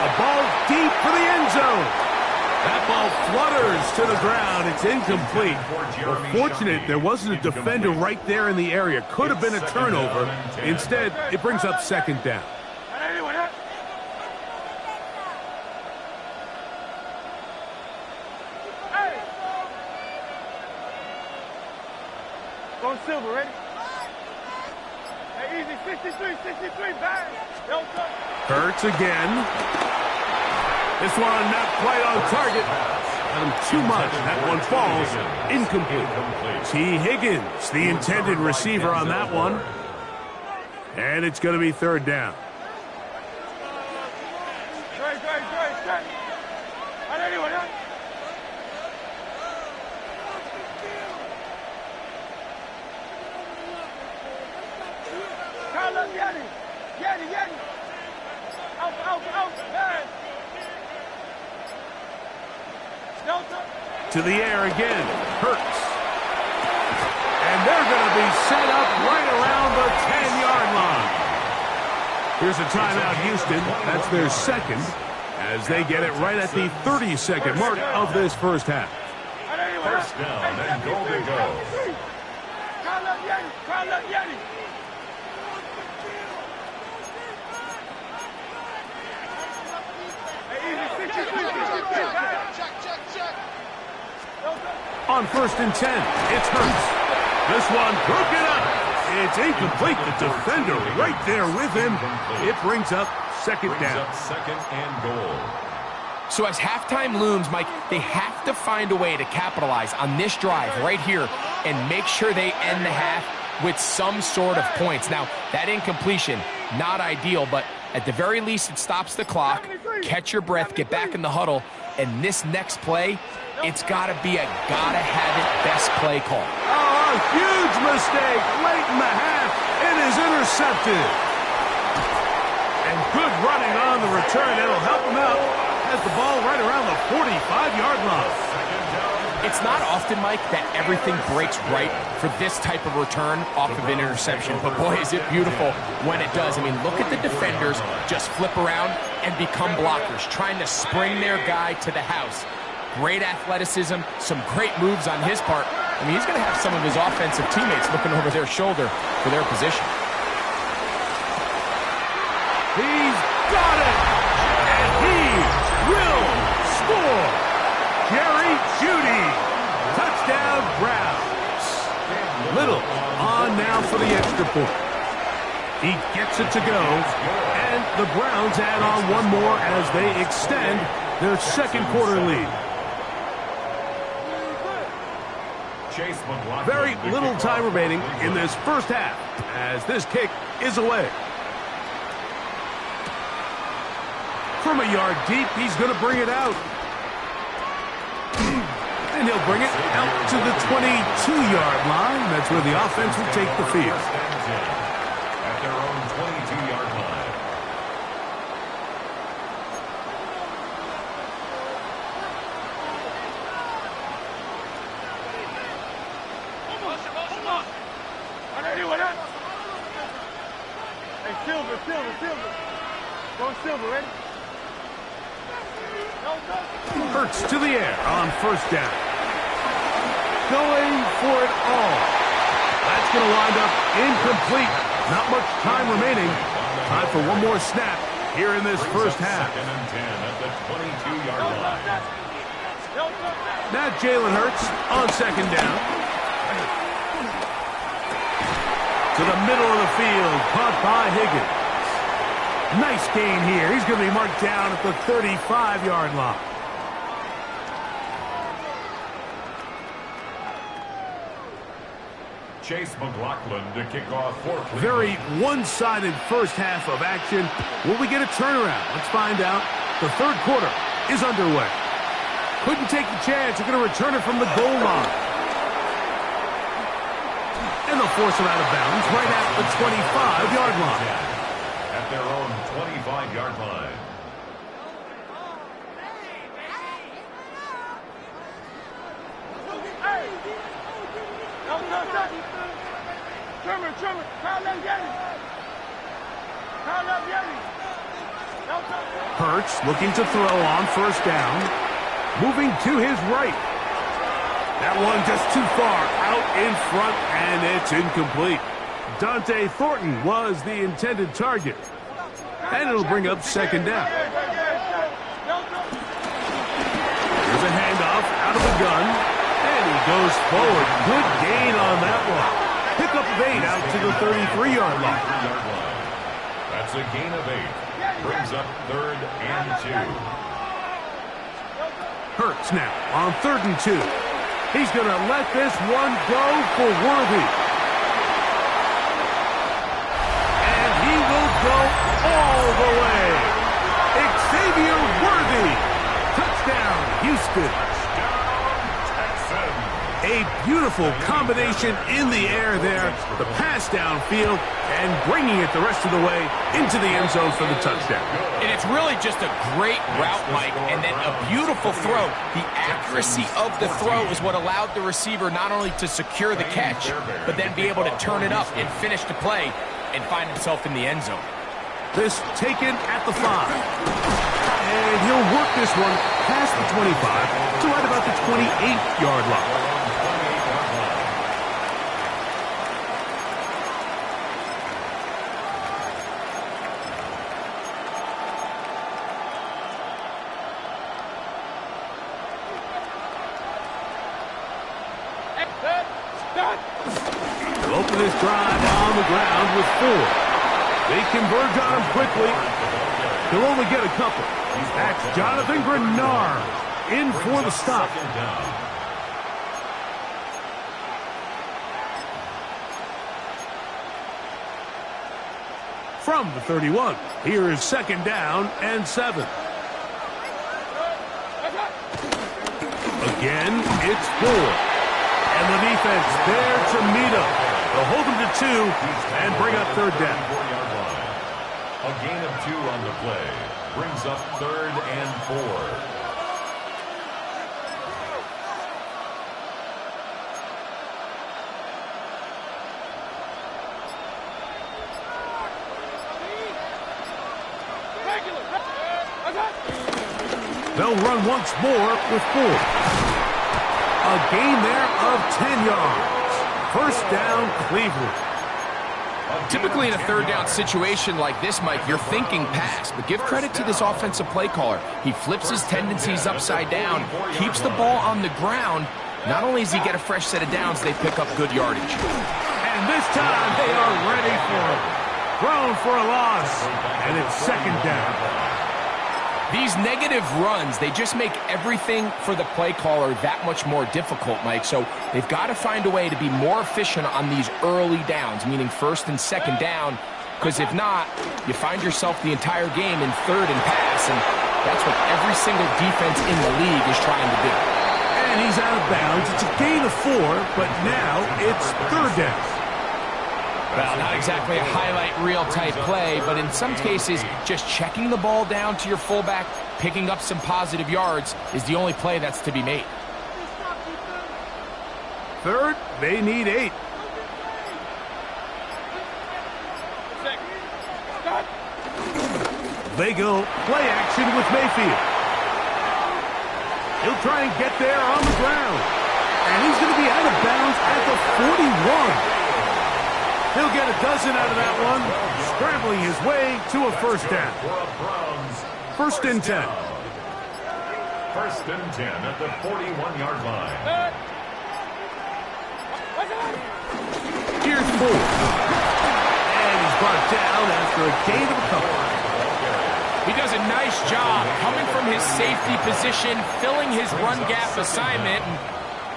A ball deep for the end zone. That ball flutters to the ground. It's incomplete. Well, fortunate there wasn't a defender right there in the area. Could have been a turnover. Instead, it brings up second down. Go Silver, ready? Hey, easy, 63, bang. Hurts again. This one not quite on target. Got him too much. That one falls incomplete. T. Higgins, the intended receiver on that one. And it's going to be third down. Straight. Yeti. Out, man. To the air again. Hurts. And they're going to be set up right around the 10-yard line. Here's a timeout, Houston. That's their second, as they get it right at the 30-second mark of this first half. First down and goal to go. Call up Yeti. On 1st and 10, it's Hurts. This one broken up. It's incomplete. The defender right there with him. It brings up second down. Second and goal. So as halftime looms, Mike, they have to find a way to capitalize on this drive right here and make sure they end the half with some sort of points. Now, that incompletion, not ideal, but at the very least, it stops the clock. Catch your breath, get back in the huddle, and this next play, it's got to be a gotta-have-it best play call. Oh, a huge mistake late in the half. It is intercepted. And good running on the return. It'll help him out. Has the ball right around the 45-yard line. It's not often, Mike, that everything breaks right for this type of return off of an interception. But, boy, is it beautiful when it does. I mean, look at the defenders just flip around and become blockers, trying to spring their guy to the house. Great athleticism, some great moves on his part. I mean, he's going to have some of his offensive teammates looking over their shoulder for their position. He's got it! And he will score! Jerry Jeudy, touchdown Browns. Little on now for the extra point. He gets it to go, and the Browns add on one more as they extend their second quarter lead. Very little time remaining in this first half as this kick is away. From a yard deep, he's going to bring it out. And he'll bring it out to the 22-yard line. That's where the offense will take the field. At their own 22-yard line. Hey, Silver. Go Silver, ready? Hurts to the air on first down. Going for it all. That's going to wind up incomplete. Not much time remaining. Time for one more snap here in this first half. Second and 10 at the 22-yard line. Now Jalen Hurts on second down. To the middle of the field, caught by Higgins. Nice gain here. He's going to be marked down at the 35-yard line. Chase McLaughlin to kick off for Cleveland. Very one-sided first half of action. Will we get a turnaround? Let's find out. The third quarter is underway. Couldn't take the chance. They're going to return it from the goal line. And they'll force him out of bounds right at the 25-yard line. At their own 25-yard line. Trimmer, call up Yeti. Hurts looking to throw on first down. moving to his right. That one just too far out in front, and it's incomplete. Dante Thornton was the intended target. And it'll bring up second down. Here's a handoff out of the gun, and he goes forward. Good gain on that one. Pick up of 8 out to the 33-yard line. That's a gain of 8. Brings up 3rd and 2. Hurts now on 3rd and 2. He's going to let this one go for Worthy. And he will go all the way. Xavier Worthy. Touchdown, Houston. A beautiful combination in the air there. The pass downfield and bringing it the rest of the way into the end zone for the touchdown. And it's really just a great route, Mike, and then a beautiful throw. The accuracy of the throw is what allowed the receiver not only to secure the catch, but then be able to turn it up and finish the play and find himself in the end zone. This taken at the 5. And he'll work this one past the 25 to right about the 28-yard line. They'll open this drive on the ground with 4. They converge on him quickly. He'll only get a couple. That's Jonathan Grenard in for the stop. From the 31, here is 2nd down and 7. Again, it's 4. And the defense there to meet him. They'll hold him to 2 and bring up 3rd down. A gain of 2 on the play. Brings up 3rd and 4. They'll run once more with 4. A gain there of 10 yards. 1st down, Cleveland. Typically in a 3rd down situation like this, Mike, you're thinking pass, but give credit to this offensive play caller. He flips his tendencies upside down, keeps the ball on the ground. Not only does he get a fresh set of downs, they pick up good yardage. And this time they are ready for him. Thrown for a loss, and it's 2nd down. These negative runs, they just make everything for the play caller that much more difficult, Mike. So they've got to find a way to be more efficient on these early downs, meaning 1st and 2nd down, because if not, you find yourself the entire game in 3rd and pass, and that's what every single defense in the league is trying to do. And he's out of bounds. It's a gain of 4, but now it's 3rd down. Well, not exactly a highlight reel type play, but in some cases, just checking the ball down to your fullback, picking up some positive yards is the only play that's to be made. 3rd, they need 8. They go play action with Mayfield. He'll try and get there on the ground. And he's going to be out of bounds at the 41. He'll get a dozen out of that one, scrambling his way to a 1st down. 1st and 10. 1st and 10 at the 41-yard line. Here's 4. And he's brought down after a gain of a couple. He does a nice job coming from his safety position, filling his run gap assignment, and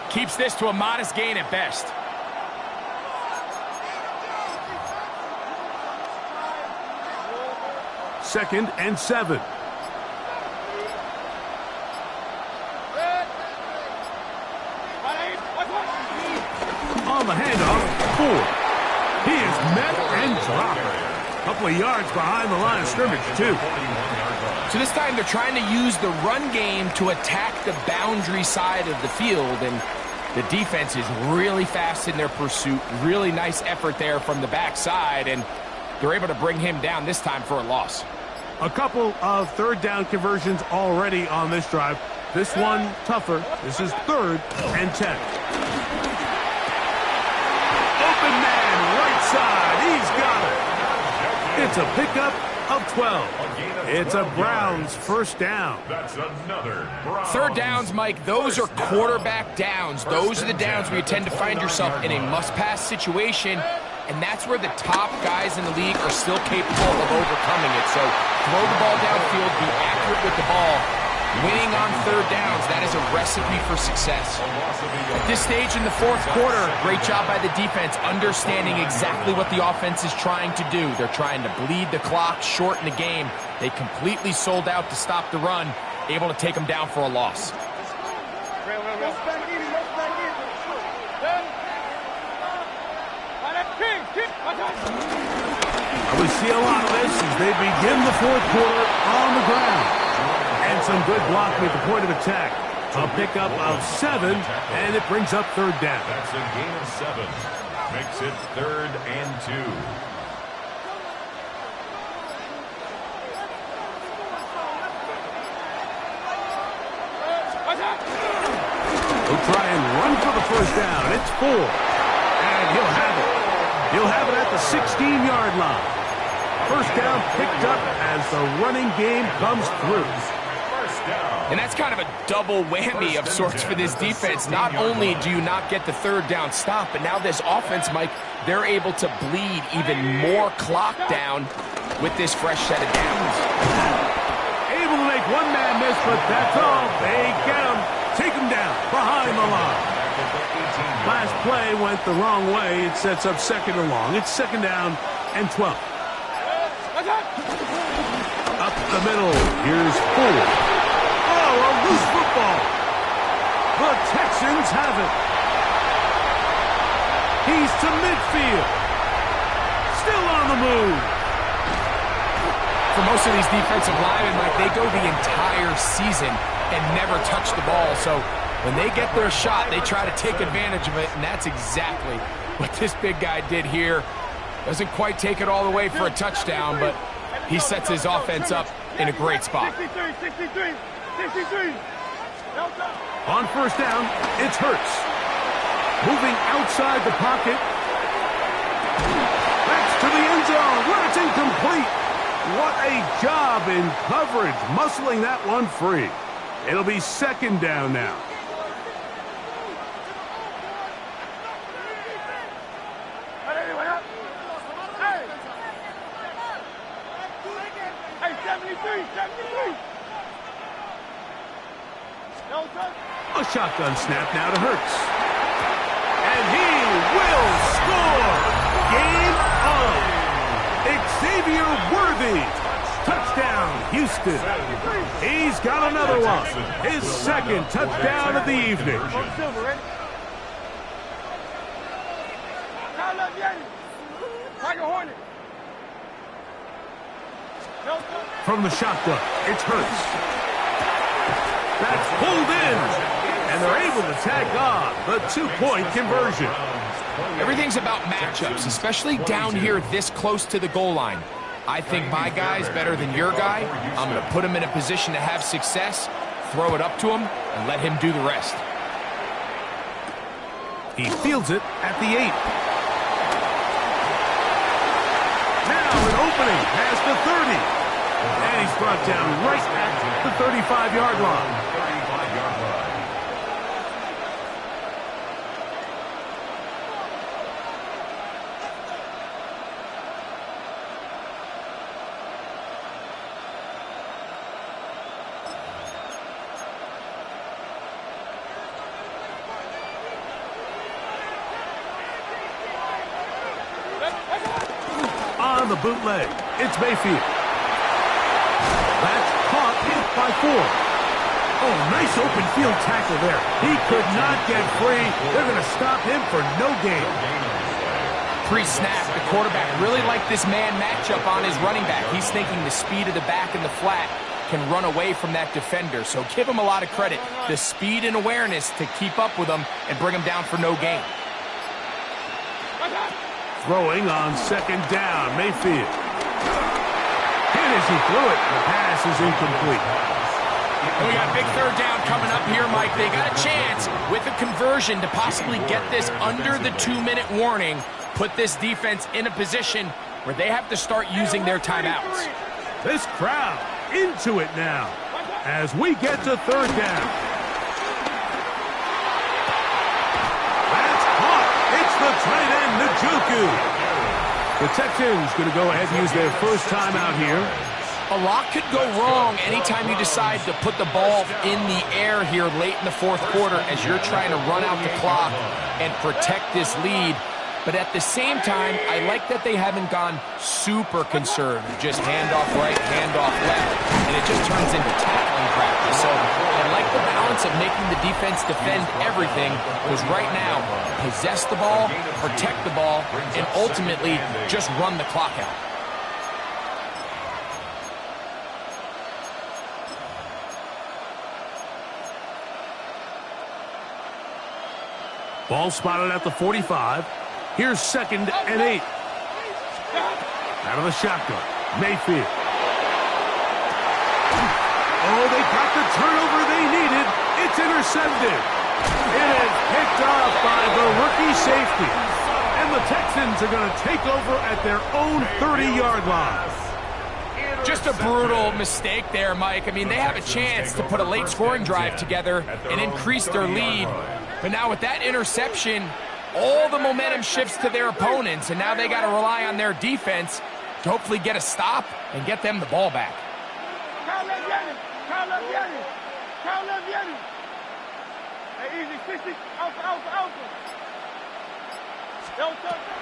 keeps this to a modest gain at best. 2nd and 7. On the handoff, 4. He is met and dropped. A couple of yards behind the line of scrimmage, too. So this time they're trying to use the run game to attack the boundary side of the field, and the defense is really fast in their pursuit. Really nice effort there from the backside, and they're able to bring him down this time for a loss. A couple of 3rd down conversions already on this drive. This one tougher. This is 3rd and 10. Open man, right side. He's got it. It's a pickup of 12. It's a Browns first down. That's another Browns. 3rd downs, Mike, those are quarterback downs. Those are the downs where you tend to find yourself in a must-pass situation, and that's where the top guys in the league are still capable of overcoming it. So throw the ball downfield, be accurate with the ball. Winning on 3rd downs, that is a recipe for success. At this stage in the 4th quarter, great job by the defense understanding exactly what the offense is trying to do. They're trying to bleed the clock, shorten the game. They completely sold out to stop the run, able to take them down for a loss. We see a lot of this as they begin the 4th quarter on the ground. And some good blocking at the point of attack. A pickup of 7, and it brings up 3rd down. That's a gain of 7. Makes it 3rd and 2. He'll try and run for the first down. It's 4. And he'll have it. He'll have it at the 16-yard line. First down picked up as the running game comes through. And that's kind of a double whammy of sorts for this defense. Not only do you not get the 3rd down stop, but now this offense, Mike, they're able to bleed even more clock down with this fresh set of downs. Able to make one man miss, but that's all. They get him. Take him down behind the line. Last play went the wrong way. It sets up 2nd and long. It's 2nd down and 12. Up the middle. Here's 4. Oh, a loose football. The Texans have it. He's to midfield. Still on the move. For most of these defensive linemen, Mike, they go the entire season and never touch the ball. So when they get their shot, they try to take advantage of it, and that's exactly what this big guy did here. Doesn't quite take it all the way for a touchdown, but he sets his offense up in a great spot. 63. On first down, it's Hurts. Moving outside the pocket. That's to the end zone where it's incomplete. What a job in coverage, muscling that one free. It'll be 2nd down now. Hey, 73. A shotgun snap now to Hurts. And he will score! Game on! Xavier Worthy! Touchdown, Houston. He's got another one. His 2nd touchdown of the evening. From the shotgun, it's Hurts. That's pulled in, and they're able to tag on the 2-point conversion. Everything's about matchups, especially down here this close to the goal line. I think my guy's better than your guy. I'm going to put him in a position to have success, throw it up to him, and let him do the rest. He fields it at the 8. Now an opening past the 30. And he's brought down right at the 35-yard line. On the bootleg, it's Mayfield. That's caught by 4. Oh, nice open field tackle there. He could not get free. They're going to stop him for no gain. Pre-snap, the quarterback really liked this man matchup on his running back. He's thinking the speed of the back in the flat can run away from that defender. So give him a lot of credit. The speed and awareness to keep up with him and bring him down for no gain. Throwing on 2nd down, Mayfield. And as he threw it, the pass is incomplete. And we got a big third down coming up here, Mike. They got a chance with a conversion to possibly get this under the 2-minute warning, put this defense in a position where they have to start using their timeouts. This crowd into it now as we get to third down. That's caught. It's the tight end, Njoku. The Texans going to go ahead and use their first timeout here. A lot could go wrong anytime you decide to put the ball in the air here late in the fourth quarter as you're trying to run out the clock and protect this lead. But at the same time, I like that they haven't gone super conservative. Just handoff right, handoff left, and it just turns into tackling practice. So I like the balance of making the defense defend everything, because right now, possess the ball, protect the ball, and ultimately just run the clock out. Ball spotted at the 45. Here's 2nd and 8. Out of the shotgun, Mayfield. Oh, they got the turnover they needed. It's intercepted. It is picked off by the rookie safety. And the Texans are going to take over at their own 30-yard line. Just a brutal mistake there, Mike. I mean, they have a chance to put a late scoring drive together and increase their lead. But now with that interception, all the momentum shifts to their opponents, and now they got to rely on their defense to hopefully get a stop and get them the ball back.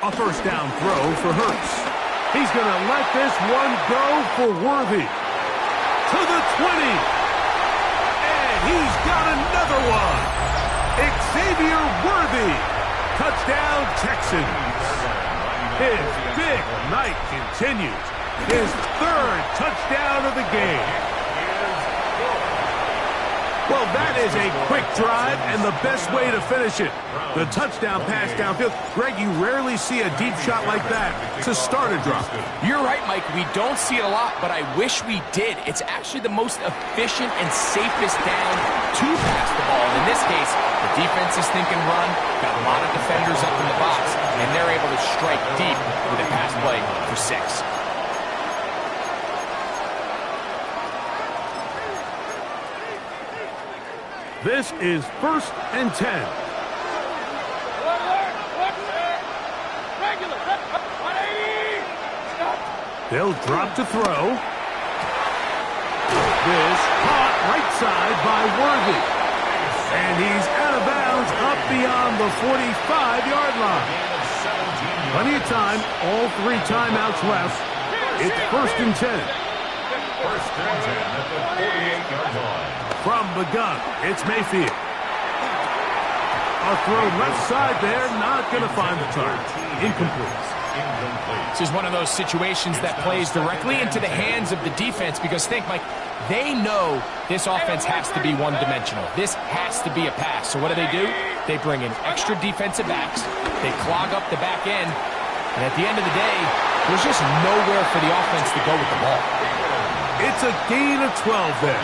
A first down throw for Hurts. He's going to let this one go for Worthy. To the 20. And he's got another one. Xavier Worthy. Touchdown, Texans. His big night continues. His 3rd touchdown of the game. Well, that is a quick drive and the best way to finish it. The touchdown pass downfield. Greg, you rarely see a deep shot like that to start a drive. You're right, Mike. We don't see it a lot, but I wish we did. It's actually the most efficient and safest down to pass the ball. And in this case, the defense is thinking run, got a lot of defenders up in the box, and they're able to strike deep with a pass play for 6. This is 1st and 10. They'll drop to throw. This caught right side by Worthy. And he's out of bounds up beyond the 45-yard line. Plenty of time, all 3 timeouts left. It's 1st and 10. 1st and 10 at the 48-yard line. From the gun, it's Mayfield. A throw left side there, not going to find the target. Incomplete. This is one of those situations that plays directly into the hands of the defense, because think, Mike, they know this offense has to be one-dimensional. This has to be a pass. So what do? They bring in extra defensive backs. They clog up the back end. And at the end of the day, there's just nowhere for the offense to go with the ball. It's a gain of 12 there.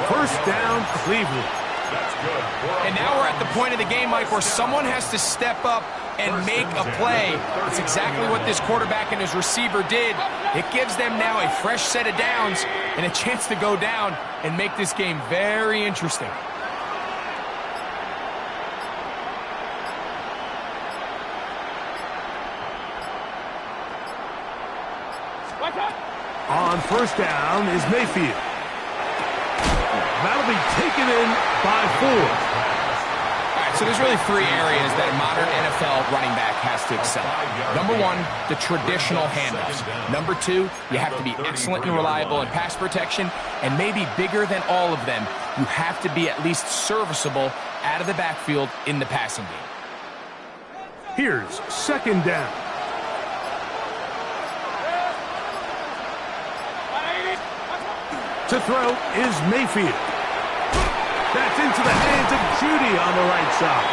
First down, Cleveland. And now we're at the point of the game, Mike, where someone has to step up and make a play. It's exactly what this quarterback and his receiver did. It gives them now a fresh set of downs and a chance to go down and make this game very interesting. On first down is Mayfield. That'll be taken in by 4. All right, so there's really 3 areas that a modern NFL running back has to excel. Number 1, the traditional handoffs. Number 2, you have to be excellent and reliable in pass protection. And maybe bigger than all of them, you have to be at least serviceable out of the backfield in the passing game. Here's 2nd down. To throw is Mayfield. That's into the hands of Judy on the right side.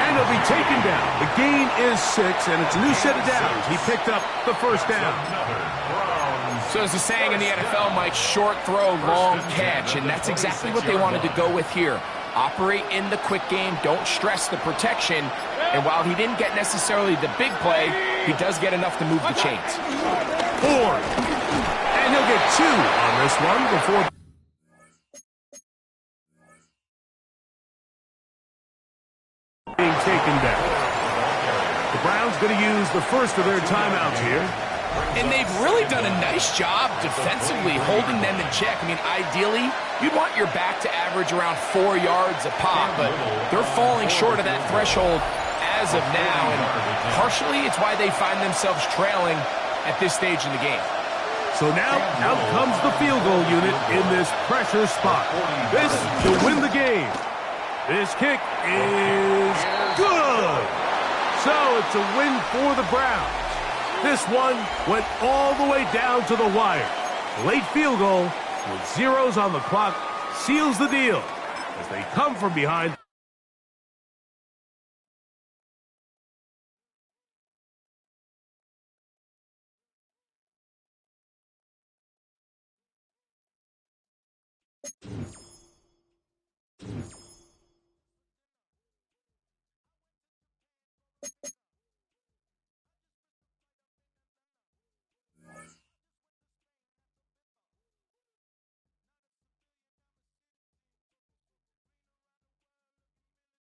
And he'll be taken down. The gain is 6, and it's a new set of downs. He picked up the first down. Another Browns So there's a saying in the NFL, Mike, short throw, long catch, and that's exactly what they wanted to go with here. Operate in the quick game, don't stress the protection, and while he didn't get necessarily the big play, he does get enough to move the chains. 4. And he'll get 2 on this one before being taken down. The Browns going to use the first of their timeouts here. And they've really done a nice job defensively holding them in check. I mean, ideally, you'd want your back to average around 4 yards a pop, but they're falling short of that threshold as of now, and partially it's why they find themselves trailing at this stage in the game. So now, out comes the field goal unit in this pressure spot. This to win the game. This kick is good. So it's a win for the Browns. This one went all the way down to the wire. Late field goal with zeros on the clock seals the deal as they come from behind.